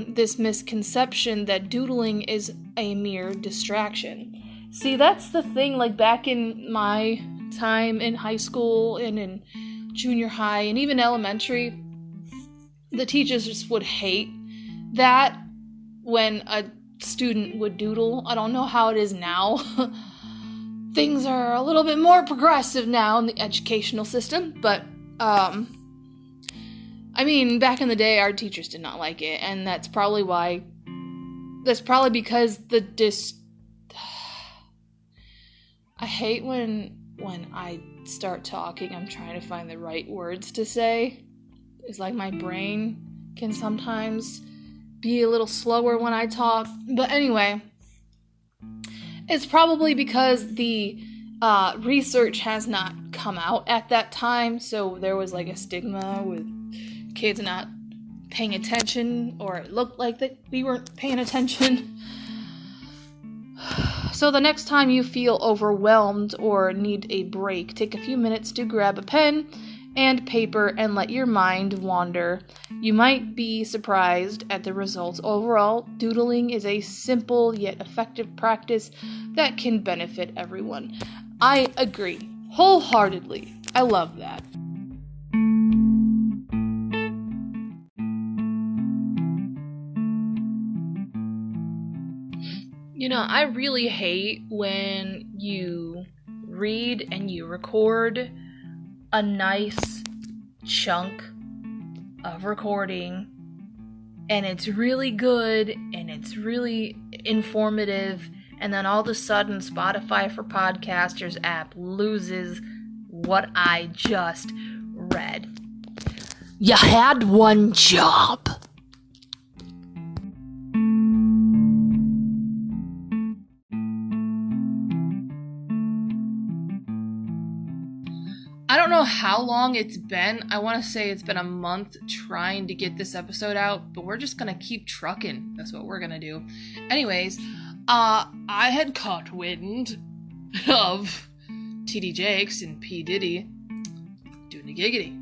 this misconception that doodling is a mere distraction. See, that's the thing, like back in my time in high school and in junior high and even elementary, the teachers just would hate that when a student would doodle. I don't know how it is now. Things are a little bit more progressive now in the educational system, but I mean, back in the day, our teachers did not like it, and that's probably because I hate when I start talking, I'm trying to find the right words to say. It's like my brain can sometimes be a little slower when I talk. But anyway, it's probably because the research has not come out at that time, so there was like a stigma with kids not paying attention, or it looked like that we weren't paying attention. So the next time you feel overwhelmed or need a break, take a few minutes to grab a pen and paper and let your mind wander. You might be surprised at the results. Overall, doodling is a simple yet effective practice that can benefit everyone. I agree wholeheartedly. I love that. You know, I really hate when you read and you record a nice chunk of recording and it's really good and it's really informative, and then all of a sudden Spotify for Podcasters app loses what I just read. You had one job. I don't know how long it's been. I want to say it's been a month trying to get this episode out, but we're just going to keep trucking. That's what we're going to do. Anyways, I had caught wind of TD Jakes and P. Diddy doing the giggity.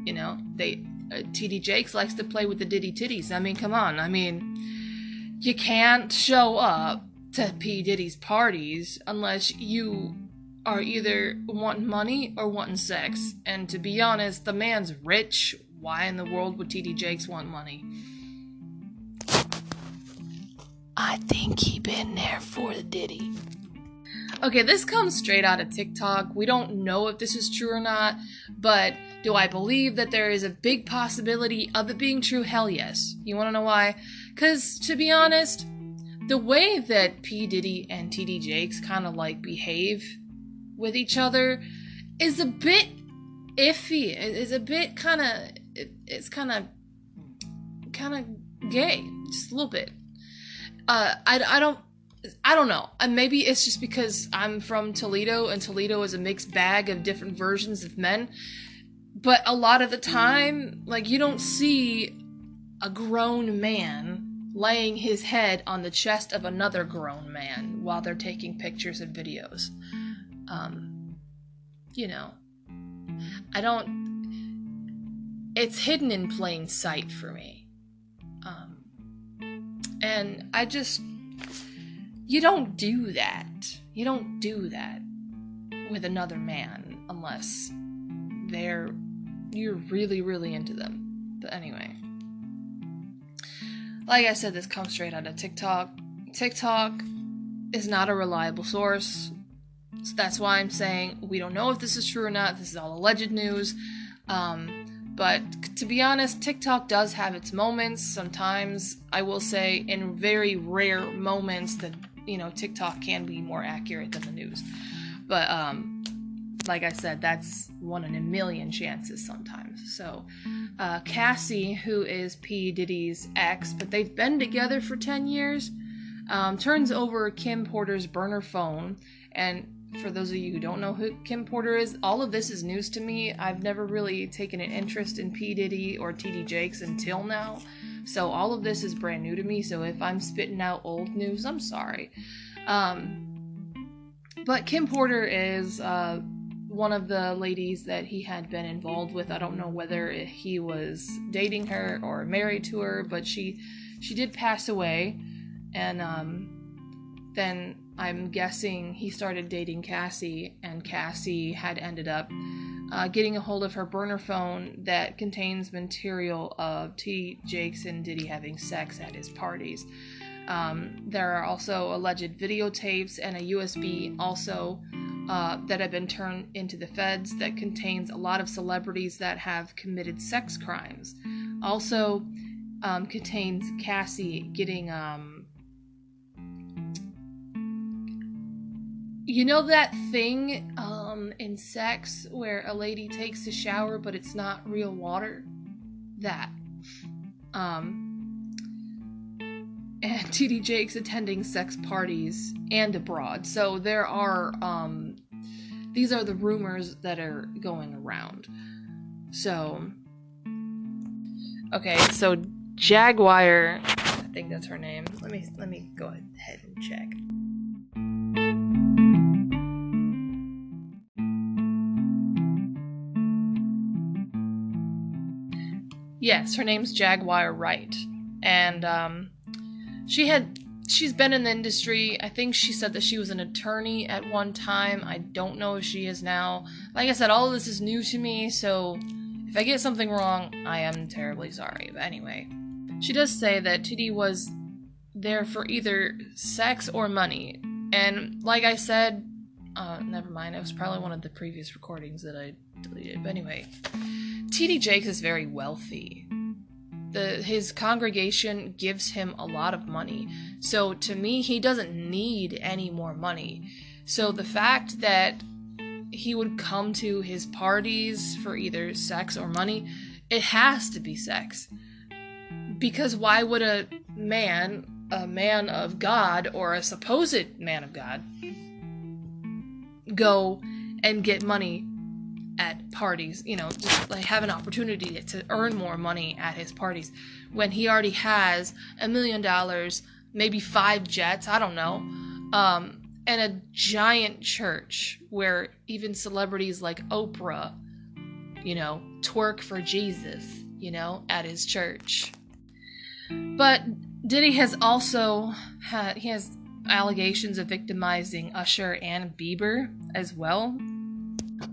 You know, TD Jakes likes to play with the Ditty titties. I mean, come on. I mean, you can't show up to P. Diddy's parties unless you are either wanting money or wanting sex. And to be honest, the man's rich. Why in the world would TD Jakes want money? I think he been there for the Ditty. Okay, this comes straight out of TikTok. We don't know if this is true or not, but do I believe that there is a big possibility of it being true? Hell yes. You wanna know why? Because, to be honest, the way that P. Diddy and TD Jakes kind of like behave with each other is a bit iffy. It's a bit kind of, it's kind of gay, just a little bit. I don't know. Maybe it's just because I'm from Toledo, and Toledo is a mixed bag of different versions of men. But a lot of the time, like, you don't see a grown man laying his head on the chest of another grown man while they're taking pictures and videos. You know, it's hidden in plain sight for me. And you don't do that. You don't do that with another man unless you're really, really into them. But anyway, like I said, this comes straight out of TikTok. TikTok is not a reliable source. So that's why I'm saying we don't know if this is true or not. This is all alleged news. But to be honest, TikTok does have its moments. Sometimes, I will say, in very rare moments that, you know, TikTok can be more accurate than the news. But, like I said, that's 1 in a million chances sometimes. So, Cassie, who is P. Diddy's ex, but they've been together for 10 years, turns over Kim Porter's burner phone. And for those of you who don't know who Kim Porter is, all of this is news to me. I've never really taken an interest in P. Diddy or TD Jakes until now. So all of this is brand new to me. So if I'm spitting out old news, I'm sorry. But Kim Porter is one of the ladies that he had been involved with. I don't know whether he was dating her or married to her, but she did pass away. And then I'm guessing he started dating Cassie, and Cassie had ended up getting a hold of her burner phone that contains material of T. Jakes and Ditty having sex at his parties. There are also alleged videotapes and a USB also that have been turned into the feds that contains a lot of celebrities that have committed sex crimes. Also contains Cassie getting, you know that thing in sex where a lady takes a shower but it's not real water? That. And T.D. Jakes attending sex parties and abroad. So there are, these are the rumors that are going around. So, okay, so Jaguar, I think that's her name. Let me go ahead and check. Yes, her name's Jaguar Wright. And, she's been in the industry. I think she said that she was an attorney at one time. I don't know if she is now. Like I said, all of this is new to me, so if I get something wrong, I am terribly sorry. But anyway, she does say that Titty was there for either sex or money. And like I said, never mind, it was probably one of the previous recordings that I deleted. But anyway, T.D. Jakes is very wealthy. His congregation gives him a lot of money. So to me, he doesn't need any more money. So the fact that he would come to his parties for either sex or money, it has to be sex. Because why would a man of God, or a supposed man of God, go and get money at parties, just like have an opportunity to earn more money at his parties when he already has $1 million, maybe 5 jets, I don't know, and a giant church where even celebrities like Oprah, twerk for Jesus, at his church. But Ditty has also he has allegations of victimizing Usher and Bieber as well.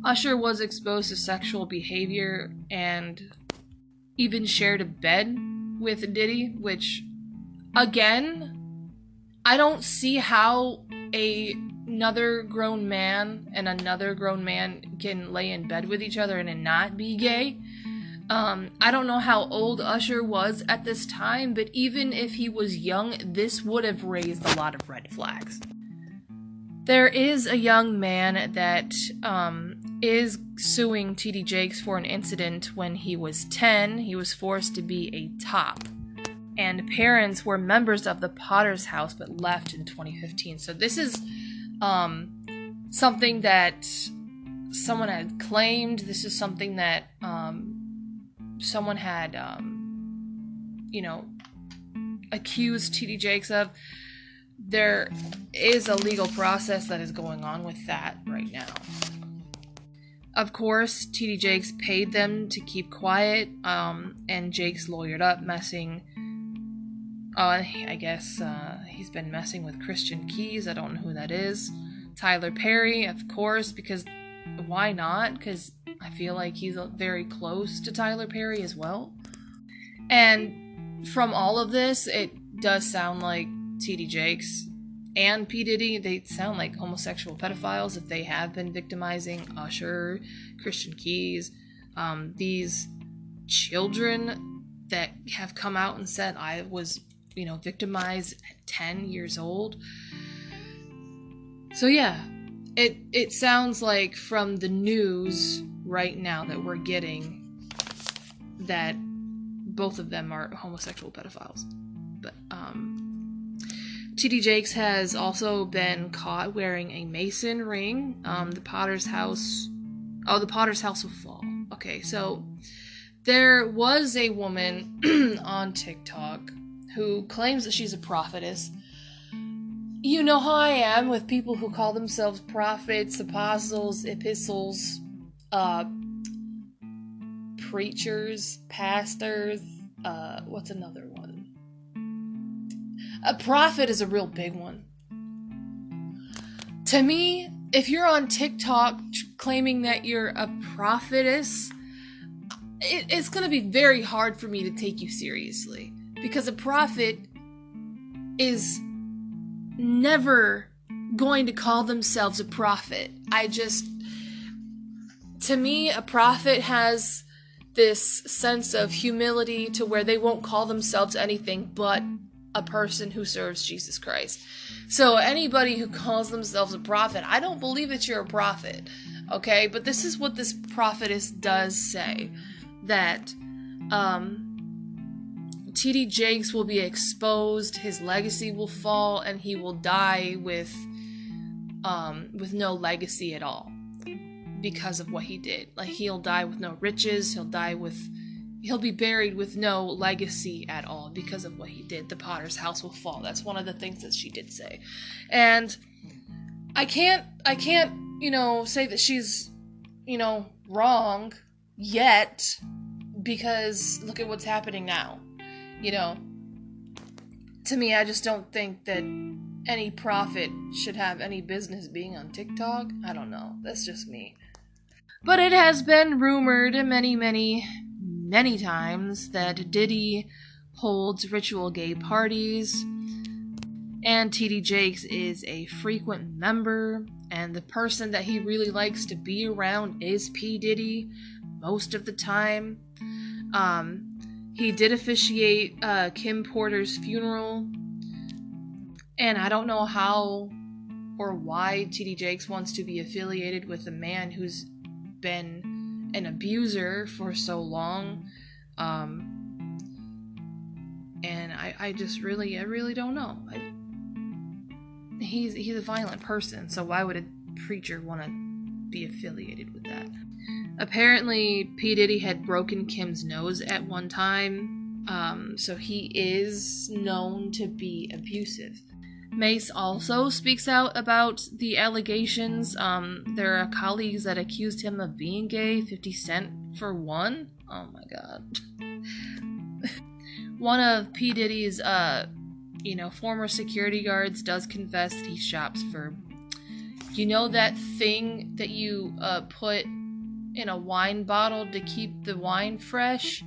Usher was exposed to sexual behavior and even shared a bed with Ditty, which, again, I don't see how another grown man and another grown man can lay in bed with each other and it not be gay. I don't know how old Usher was at this time, but even if he was young, this would have raised a lot of red flags. There is a young man that is suing T.D. Jakes for an incident when he was 10. He was forced to be a top. And parents were members of the Potter's House but left in 2015. So this is something that someone had claimed. This is something that someone had, accused T.D. Jakes of. There is a legal process that is going on with that right now. Of course, T.D. Jakes paid them to keep quiet, and Jakes lawyered up, I guess he's been messing with Christian Keys. I don't know who that is. Tyler Perry, of course, because why not? Because I feel like he's very close to Tyler Perry as well. And from all of this, it does sound like T.D. Jakes and P. Diddy, they sound like homosexual pedophiles if they have been victimizing Usher, Christian Keys, these children that have come out and said, I was, victimized at 10 years old. So yeah, it sounds like from the news right now that we're getting that both of them are homosexual pedophiles. But, T.D. Jakes has also been caught wearing a Mason ring. The Potter's House will fall. Okay, so there was a woman on TikTok who claims that she's a prophetess, you know how I am with people who call themselves prophets, apostles, epistles, preachers, pastors, what's another one? A prophet is a real big one. To me, if you're on TikTok claiming that you're a prophetess, it's going to be very hard for me to take you seriously. Because a prophet is never going to call themselves a prophet. To me, a prophet has this sense of humility to where they won't call themselves anything but a person who serves Jesus Christ. So anybody who calls themselves a prophet, I don't believe that you're a prophet, okay? But this is what this prophetess does say, that T.D. Jakes will be exposed, his legacy will fall, and he will die with no legacy at all because of what he did. Like, he'll die with no riches, he'll be buried with no legacy at all because of what he did. The potter's house will fall. That's one of the things that she did say. And I can't, say that she's, wrong yet, because look at what's happening now. To me, I just don't think that any prophet should have any business being on TikTok. I don't know. That's just me. But it has been rumored many, many, many times that Ditty holds ritual gay parties, and T.D. Jakes is a frequent member, and the person that he really likes to be around is P. Diddy most of the time. He did officiate Kim Porter's funeral, and I don't know how or why T.D. Jakes wants to be affiliated with a man who's been an abuser for so long, and I really don't know. He's a violent person, so why would a preacher want to be affiliated with that? Apparently, P. Diddy had broken Kim's nose at one time, so he is known to be abusive. Mace also speaks out about the allegations. There are colleagues that accused him of being gay, 50 Cent for one. Oh my god. One of P. Diddy's, former security guards does confess that he shops for, that thing that you put in a wine bottle to keep the wine fresh?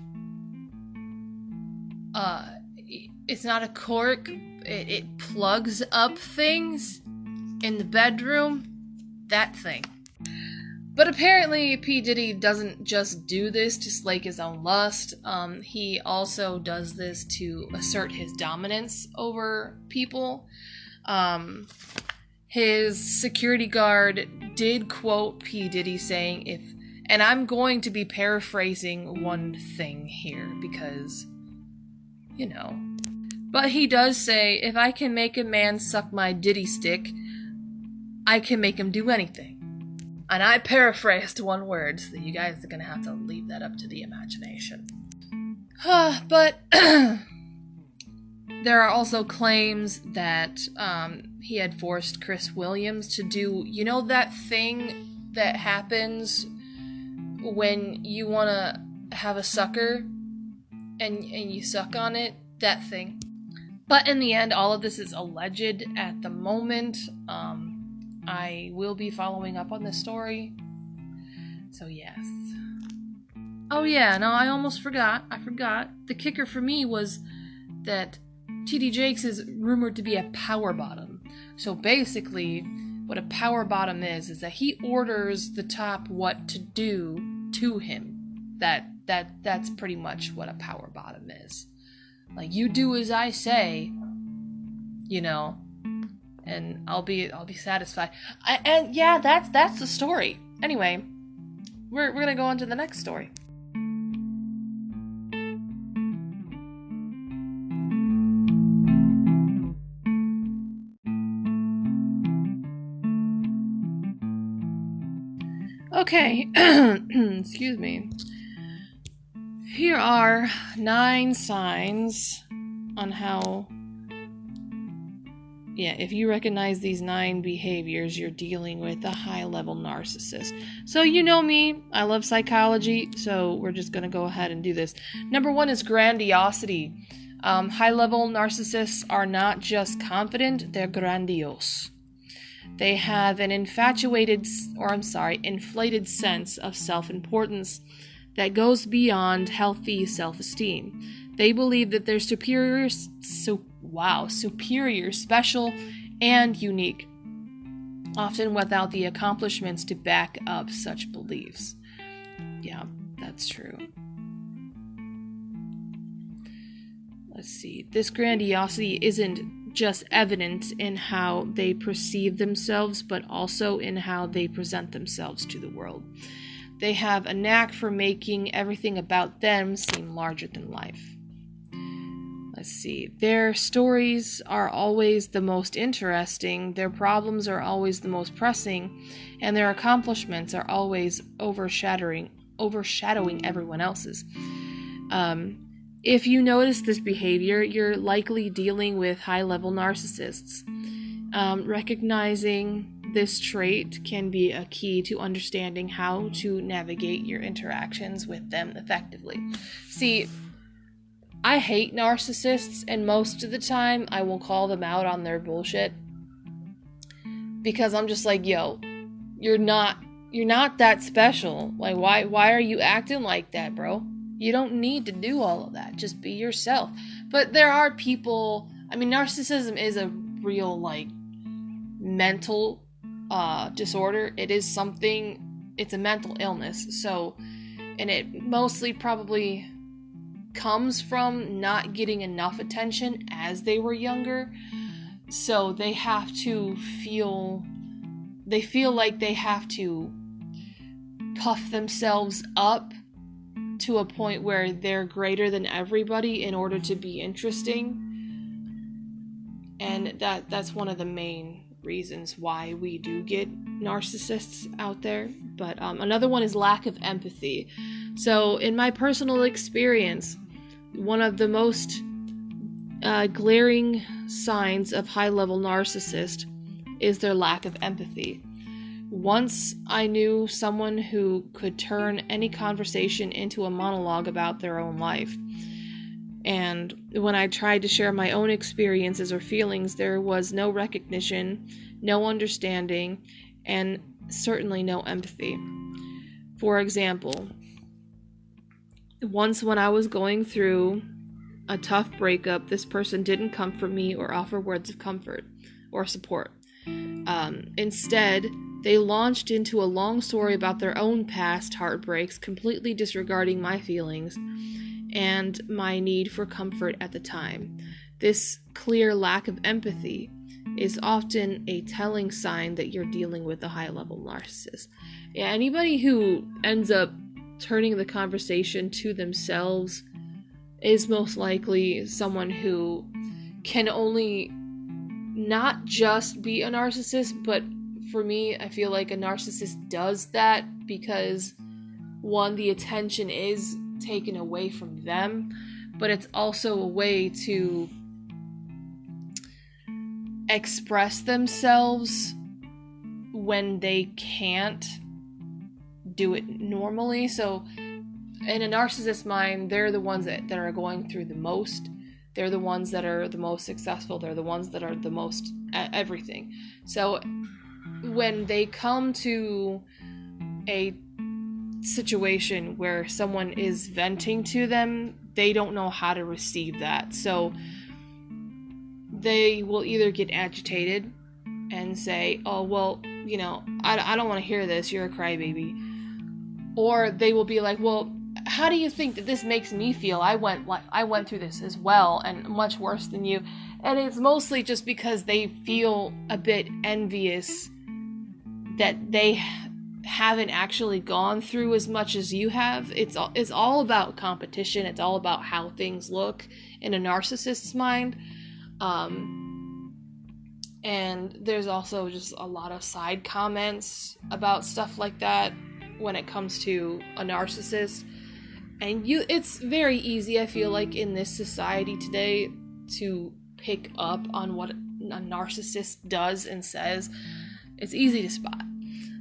It's not a cork. It plugs up things in the bedroom. That thing. But apparently P. Diddy doesn't just do this to slake his own lust. He also does this to assert his dominance over people. His security guard did quote P. Diddy saying, and I'm going to be paraphrasing one thing here because, but he does say, if I can make a man suck my Diddy stick, I can make him do anything. And I paraphrased one word, so you guys are going to have to leave that up to the imagination. But there are also claims that he had forced Chris Williams to do, that thing that happens when you want to have a sucker and you suck on it? That thing. But in the end, all of this is alleged at the moment. I will be following up on this story. So yes. Oh yeah, no, I almost forgot. I forgot. The kicker for me was that T.D. Jakes is rumored to be a power bottom. So basically, what a power bottom is that he orders the top what to do to him. That's pretty much what a power bottom is. Like, you do as I say, and I'll be satisfied. And yeah, that's the story. Anyway, we're gonna go on to the next story. Okay, excuse me. Here are 9 signs on how Yeah, if you recognize these 9 behaviors, you're dealing with a high-level narcissist. So you know me, I love psychology, so we're just going to go ahead and do this. Number 1 is grandiosity. High-level narcissists are not just confident, they're grandiose. They have an inflated sense of self-importance that goes beyond healthy self-esteem. They believe that they're superior, special, and unique, often without the accomplishments to back up such beliefs. Yeah, that's true. Let's see. This grandiosity isn't just evident in how they perceive themselves, but also in how they present themselves to the world. They have a knack for making everything about them seem larger than life. Let's see. Their stories are always the most interesting, their problems are always the most pressing, and their accomplishments are always overshadowing everyone else's. If you notice this behavior, you're likely dealing with high-level narcissists. Recognizing this trait can be a key to understanding how to navigate your interactions with them effectively. See, I hate narcissists, and most of the time I will call them out on their bullshit. Because I'm just like, yo, you're not that special. Like, why are you acting like that, bro? You don't need to do all of that. Just be yourself. But there are people, narcissism is a real, mental disorder. It's a mental illness. So, and it mostly probably comes from not getting enough attention as they were younger. So they feel like they have to puff themselves up to a point where they're greater than everybody in order to be interesting. And that's one of the main reasons why we do get narcissists out there. But another one is lack of empathy. So in my personal experience, one of the most glaring signs of high-level narcissist is their lack of empathy. Once I knew someone who could turn any conversation into a monologue about their own life. And when I tried to share my own experiences or feelings, there was no recognition, no understanding, and certainly no empathy. For example, once when I was going through a tough breakup, this person didn't comfort me or offer words of comfort or support. Instead, they launched into a long story about their own past heartbreaks, completely disregarding my feelings and my need for comfort at the time. This clear lack of empathy is often a telling sign that you're dealing with a high-level narcissist. Yeah, anybody who ends up turning the conversation to themselves is most likely someone who can only not just be a narcissist, but for me, I feel like a narcissist does that because, one, the attention is taken away from them, but it's also a way to express themselves when they can't do it normally. So in a narcissist's mind, they're the ones that are going through the most. They're the ones that are the most successful. They're the ones that are the most everything. So when they come to a situation where someone is venting to them, they don't know how to receive that. So they will either get agitated and say, oh, well, I don't want to hear this. You're a crybaby. Or they will be like, well, how do you think that this makes me feel? I went through this as well, and much worse than you. And it's mostly just because they feel a bit envious that they haven't actually gone through as much as you have. It's all about competition. It's all about how things look in a narcissist's mind. And there's also just a lot of side comments about stuff like that when it comes to a narcissist. And it's very easy, I feel like, in this society today to pick up on what a narcissist does and says, it's easy to spot.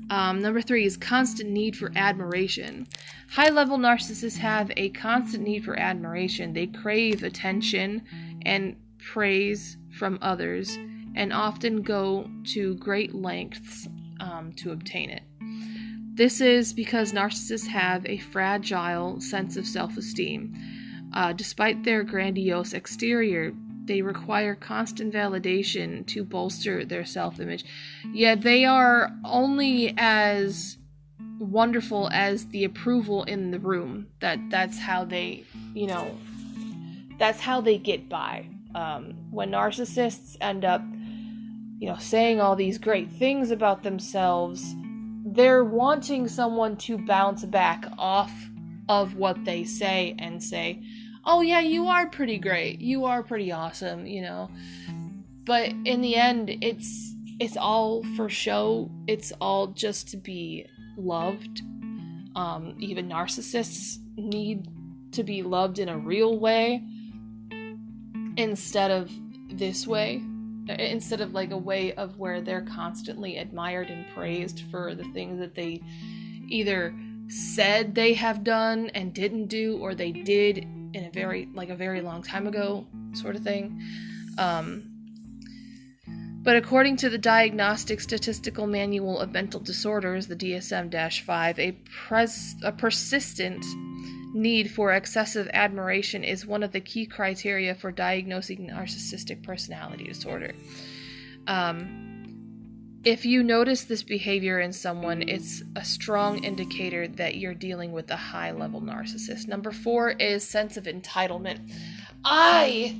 Number 3 is constant need for admiration. High-level narcissists have a constant need for admiration. They crave attention and praise from others and often go to great lengths to obtain it. This is because narcissists have a fragile sense of self-esteem. Despite their grandiose exterior, they require constant validation to bolster their self-image. Yet they are only as wonderful as the approval in the room. That's how they, that's how they get by. When narcissists end up, saying all these great things about themselves, they're wanting someone to bounce back off of what they say and say, oh yeah, you are pretty great, you are pretty awesome, But in the end, it's all for show. It's all just to be loved. Even narcissists need to be loved in a real way instead of this way. Instead of like a way of where they're constantly admired and praised for the things that they either said they have done and didn't do, or they did in a very long time ago, sort of thing. But according to the Diagnostic Statistical Manual of Mental Disorders, the DSM-5, a persistent need for excessive admiration is one of the key criteria for diagnosing narcissistic personality disorder. If you notice this behavior in someone, it's a strong indicator that you're dealing with a high-level narcissist. Number 4 is sense of entitlement. I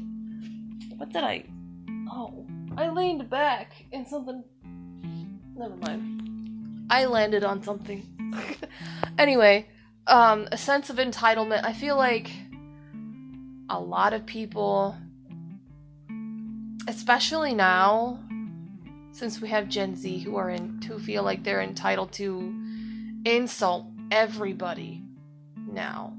leaned back and something... Never mind. I landed on something. Anyway, a sense of entitlement. I feel like a lot of people, especially now, since we have Gen Z who feel like they're entitled to insult everybody now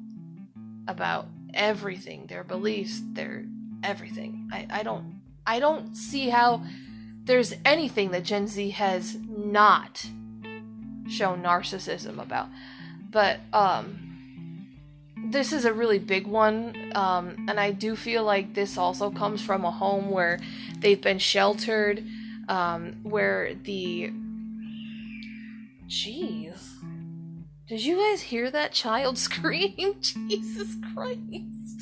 about everything, their beliefs, their everything. I don't see how there's anything that Gen Z has not shown narcissism about. But this is a really big one, and I do feel like this also comes from a home where they've been sheltered, where the... Jeez. Did you guys hear that child scream? Jesus Christ.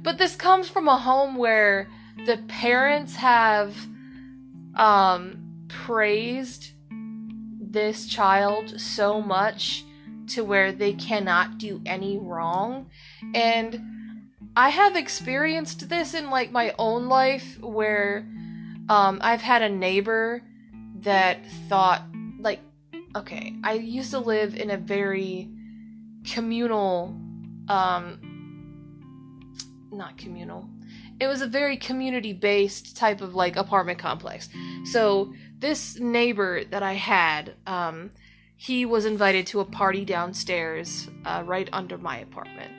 But this comes from a home where the parents have praised this child so much to where they cannot do any wrong. And I have experienced this in like my own life where I've had a neighbor that thought, like, okay, I used to live in a very communal, not communal, it was a very community-based type of like apartment complex. So this neighbor that I had, he was invited to a party downstairs, right under my apartment,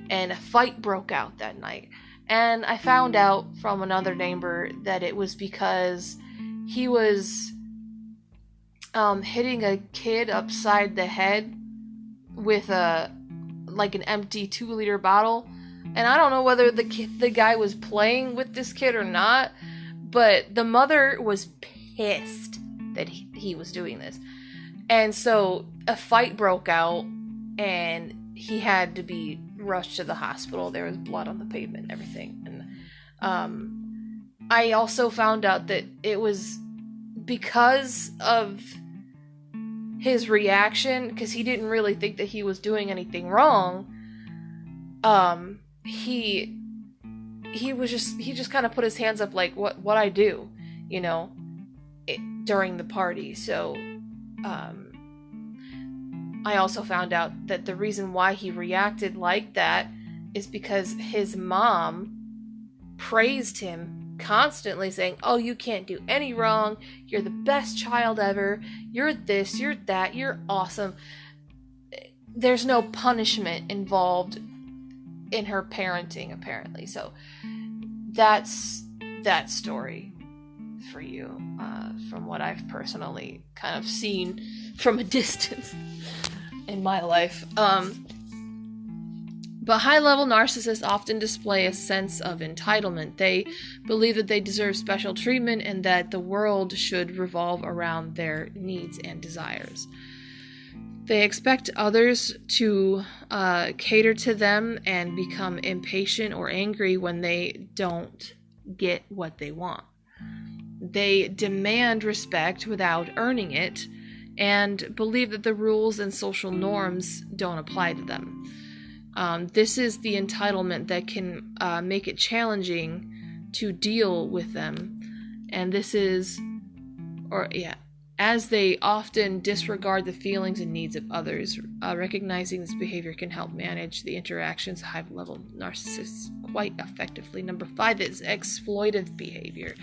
and a fight broke out that night. And I found out from another neighbor that it was because he was hitting a kid upside the head with an empty 2-liter bottle. And I don't know whether the guy was playing with this kid or not, but the mother was pissed that he was doing this. And so a fight broke out, and he had to be rushed to the hospital. There was blood on the pavement and everything. And I also found out that it was because of his reaction, because he didn't really think that he was doing anything wrong. He just kind of put his hands up like, what I do, during the party. So I also found out that the reason why he reacted like that is because his mom praised him constantly, saying, oh, you can't do any wrong, you're the best child ever, you're this, you're that, you're awesome. There's no punishment involved in her parenting, apparently. So that's that story for you, from what I've personally kind of seen from a distance in my life. But high-level narcissists often display a sense of entitlement. They believe that they deserve special treatment and that the world should revolve around their needs and desires. They expect others to cater to them and become impatient or angry when they don't get what they want. They demand respect without earning it and believe that the rules and social norms don't apply to them. This is the entitlement that can make it challenging to deal with them. And this is, as they often disregard the feelings and needs of others. Recognizing this behavior can help manage the interactions of high-level narcissists quite effectively. Number 5 is exploitive behavior.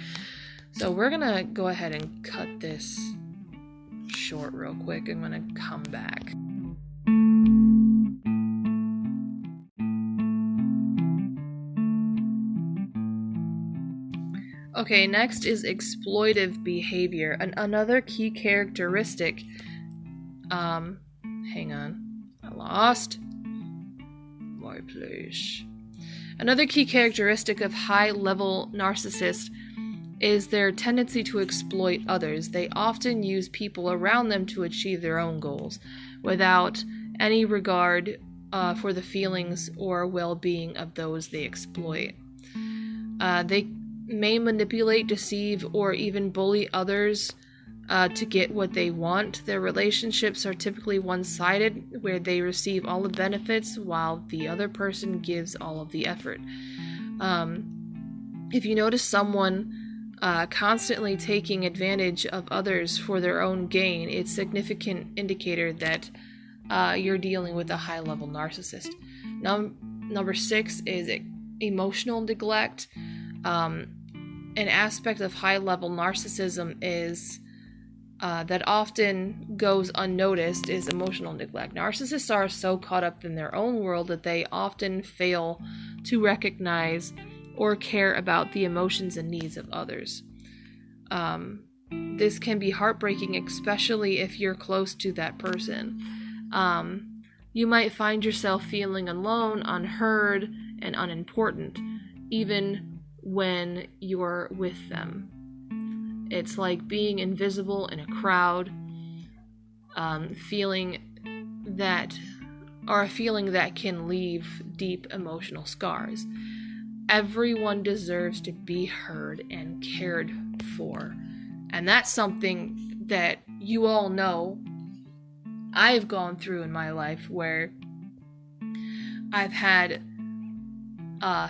So we're going to go ahead and cut this short real quick. I'm going to come back. Okay, next is exploitive behavior. Another key characteristic. Hang on. I lost my place. Another key characteristic of high-level narcissists is their tendency to exploit others. They often use people around them to achieve their own goals, without any regard for the feelings or well-being of those they exploit. They may manipulate, deceive, or even bully others to get what they want. Their relationships are typically one-sided, where they receive all the benefits while the other person gives all of the effort. If you notice someone constantly taking advantage of others for their own gain, it's a significant indicator that you're dealing with a high-level narcissist. Number 6 is emotional neglect. An aspect of high-level narcissism is that often goes unnoticed is emotional neglect. Narcissists are so caught up in their own world that they often fail to recognize or care about the emotions and needs of others. This can be heartbreaking, especially if you're close to that person. You might find yourself feeling alone, unheard, and unimportant, even when you're with them. It's like being invisible in a crowd, a feeling that can leave deep emotional scars. Everyone deserves to be heard and cared for. And that's something that you all know I've gone through in my life, where I've had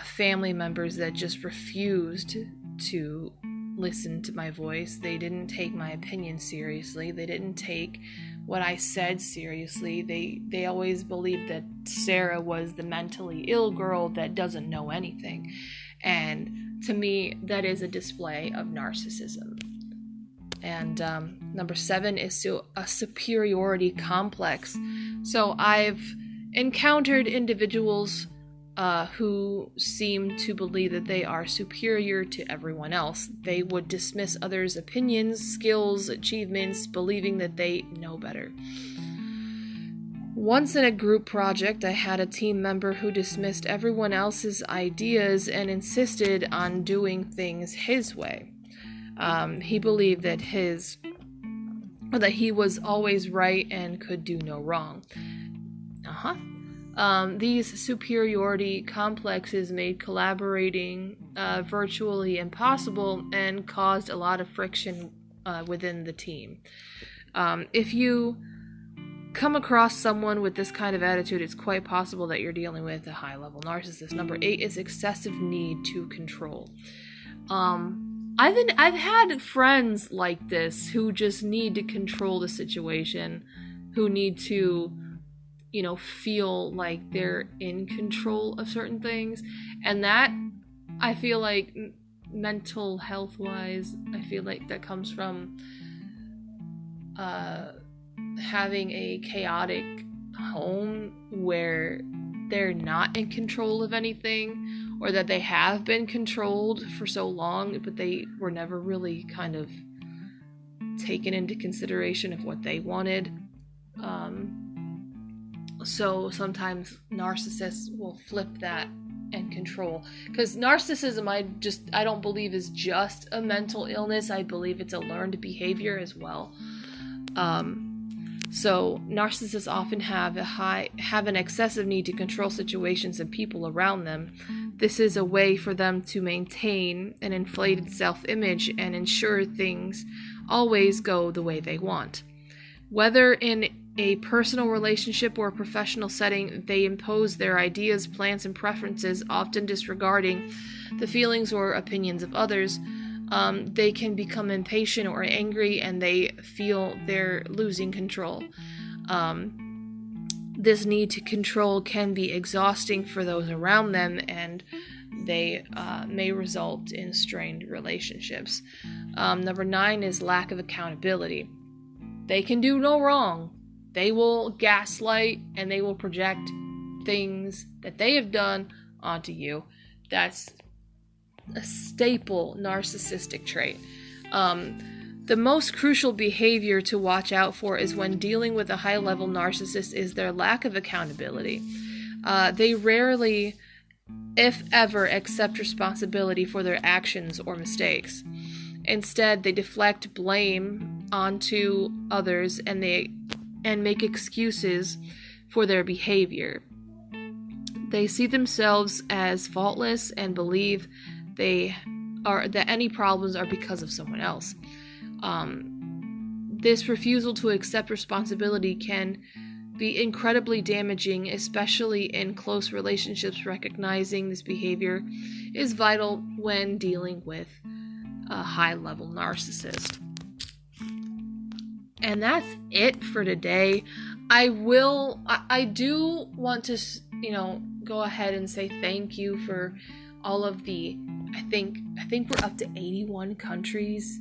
family members that just refused to listen to my voice. They didn't take my opinion seriously. They didn't take what I said seriously. They always believed that Sarah was the mentally ill girl that doesn't know anything. And to me, that is a display of narcissism. And number 7 is a superiority complex. So I've encountered individuals who seem to believe that they are superior to everyone else. They would dismiss others' opinions, skills, achievements, believing that they know better. Once in a group project, I had a team member who dismissed everyone else's ideas and insisted on doing things his way. He believed that he was always right and could do no wrong. These superiority complexes made collaborating virtually impossible and caused a lot of friction within the team. If you come across someone with this kind of attitude, it's quite possible that you're dealing with a high-level narcissist. Number 8 is excessive need to control. I've had friends like this who just need to control the situation, who need to feel like they're in control of certain things. And that, I feel like, mental health-wise, I feel like that comes from having a chaotic home where they're not in control of anything, or that they have been controlled for so long, but they were never really kind of taken into consideration of what they wanted. So sometimes narcissists will flip that and control, because narcissism I don't believe is just a mental illness. I believe it's a learned behavior as well. So narcissists often have an excessive need to control situations and people around them. This is a way for them to maintain an inflated self-image and ensure things always go the way they want. Whether in a personal relationship or a professional setting, they impose their ideas, plans, and preferences, often disregarding the feelings or opinions of others. They can become impatient or angry, and they feel they're losing control. This need to control can be exhausting for those around them, and they may result in strained relationships. Number 9 is lack of accountability. They can do no wrong. They will gaslight and they will project things that they have done onto you. That's a staple narcissistic trait. The most crucial behavior to watch out for is when dealing with a high-level narcissist is their lack of accountability. They rarely, if ever, accept responsibility for their actions or mistakes. Instead, they deflect blame onto others and make excuses for their behavior. They see themselves as faultless and believe that any problems are because of someone else. This refusal to accept responsibility can be incredibly damaging, especially in close relationships. Recognizing this behavior is vital when dealing with a high-level narcissist. And that's it for today. I do want to, go ahead and say thank you for all of the, I think we're up to 81 countries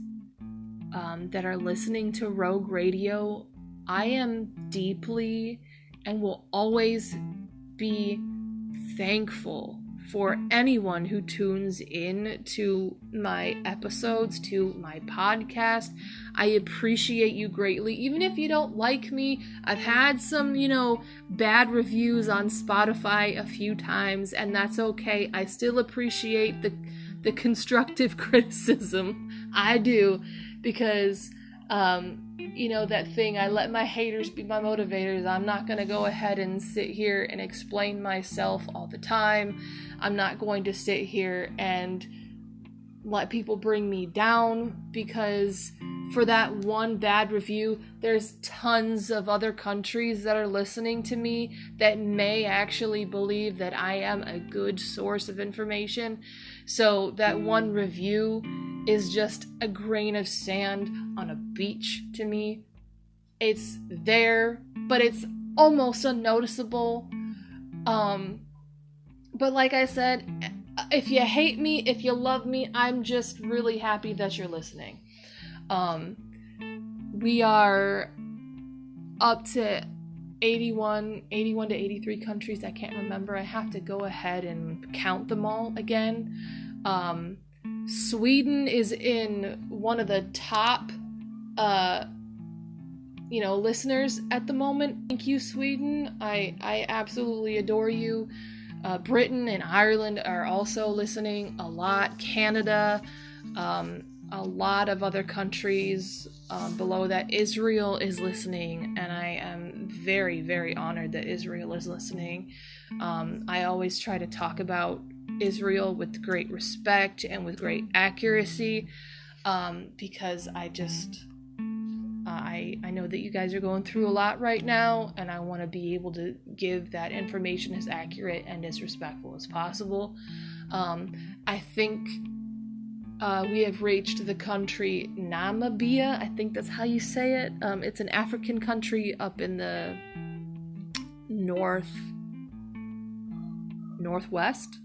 that are listening to Rogue Radio. I am deeply and will always be thankful for anyone who tunes in to my episodes, to my podcast. I appreciate you greatly. Even if you don't like me, I've had some, bad reviews on Spotify a few times, and that's okay. I still appreciate the constructive criticism. I do, because that thing, I let my haters be my motivators. I'm not going to go ahead and sit here and explain myself all the time. I'm not going to sit here and let people bring me down, because for that one bad review, there's tons of other countries that are listening to me that may actually believe that I am a good source of information. So that one review is just a grain of sand on a beach to me. It's there, but it's almost unnoticeable. But like I said, if you hate me, if you love me, I'm just really happy that you're listening. We are up to 81 to 83 countries. I can't remember. I have to go ahead and count them all again. Sweden is in one of the top, listeners at the moment. Thank you, Sweden. I absolutely adore you. Britain and Ireland are also listening a lot. Canada, a lot of other countries below that. Israel is listening, and I am very, very honored that Israel is listening. I always try to talk about Israel with great respect and with great accuracy, because I know that you guys are going through a lot right now, and I want to be able to give that information as accurate and as respectful as possible. I think we have reached the country Namibia. I think that's how you say it. It's an African country up in the northwest.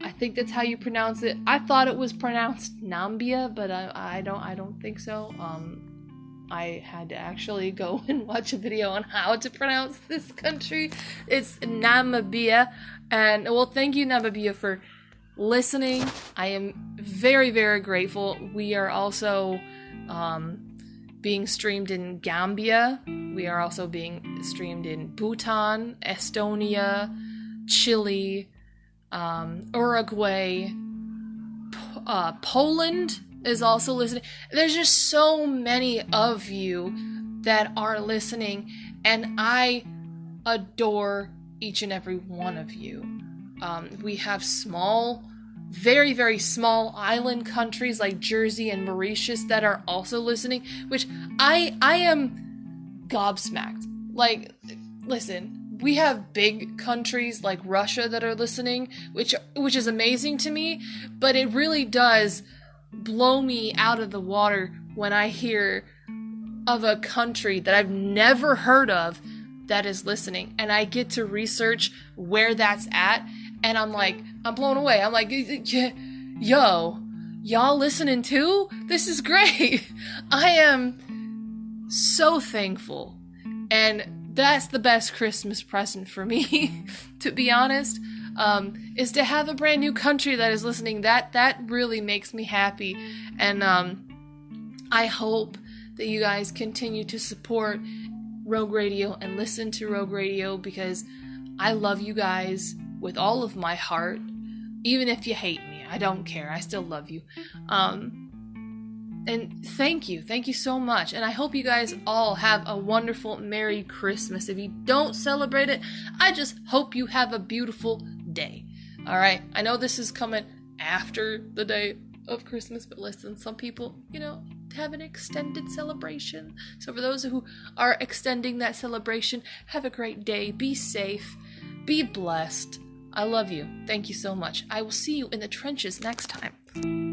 I think that's how you pronounce it. I thought it was pronounced Nambia, but I don't think so. I had to actually go and watch a video on how to pronounce this country. It's Namibia. And, well, thank you, Namibia, for listening. I am very, very grateful. We are also being streamed in Gambia. We are also being streamed in Bhutan, Estonia, Chile, Uruguay, Poland is also listening. There's just so many of you that are listening, and I adore each and every one of you. We have small, very, very small island countries like Jersey and Mauritius that are also listening, which I am gobsmacked. Like, listen, we have big countries like Russia that are listening, which is amazing to me, but it really does blow me out of the water when I hear of a country that I've never heard of that is listening, and I get to research where that's at, and I'm blown away. I'm like, yo, y'all listening too? This is great. I am so thankful, and that's the best Christmas present for me, to be honest. Is to have a brand new country that is listening. That really makes me happy. And I hope that you guys continue to support Rogue Radio and listen to Rogue Radio, because I love you guys with all of my heart. Even if you hate me, I don't care. I still love you. And thank you so much. And I hope you guys all have a wonderful Merry Christmas. If you don't celebrate it, I just hope you have a beautiful day. Alright, I know this is coming after the day of Christmas, but listen, some people, have an extended celebration. So for those who are extending that celebration, have a great day. Be safe. Be blessed. I love you. Thank you so much. I will see you in the trenches next time.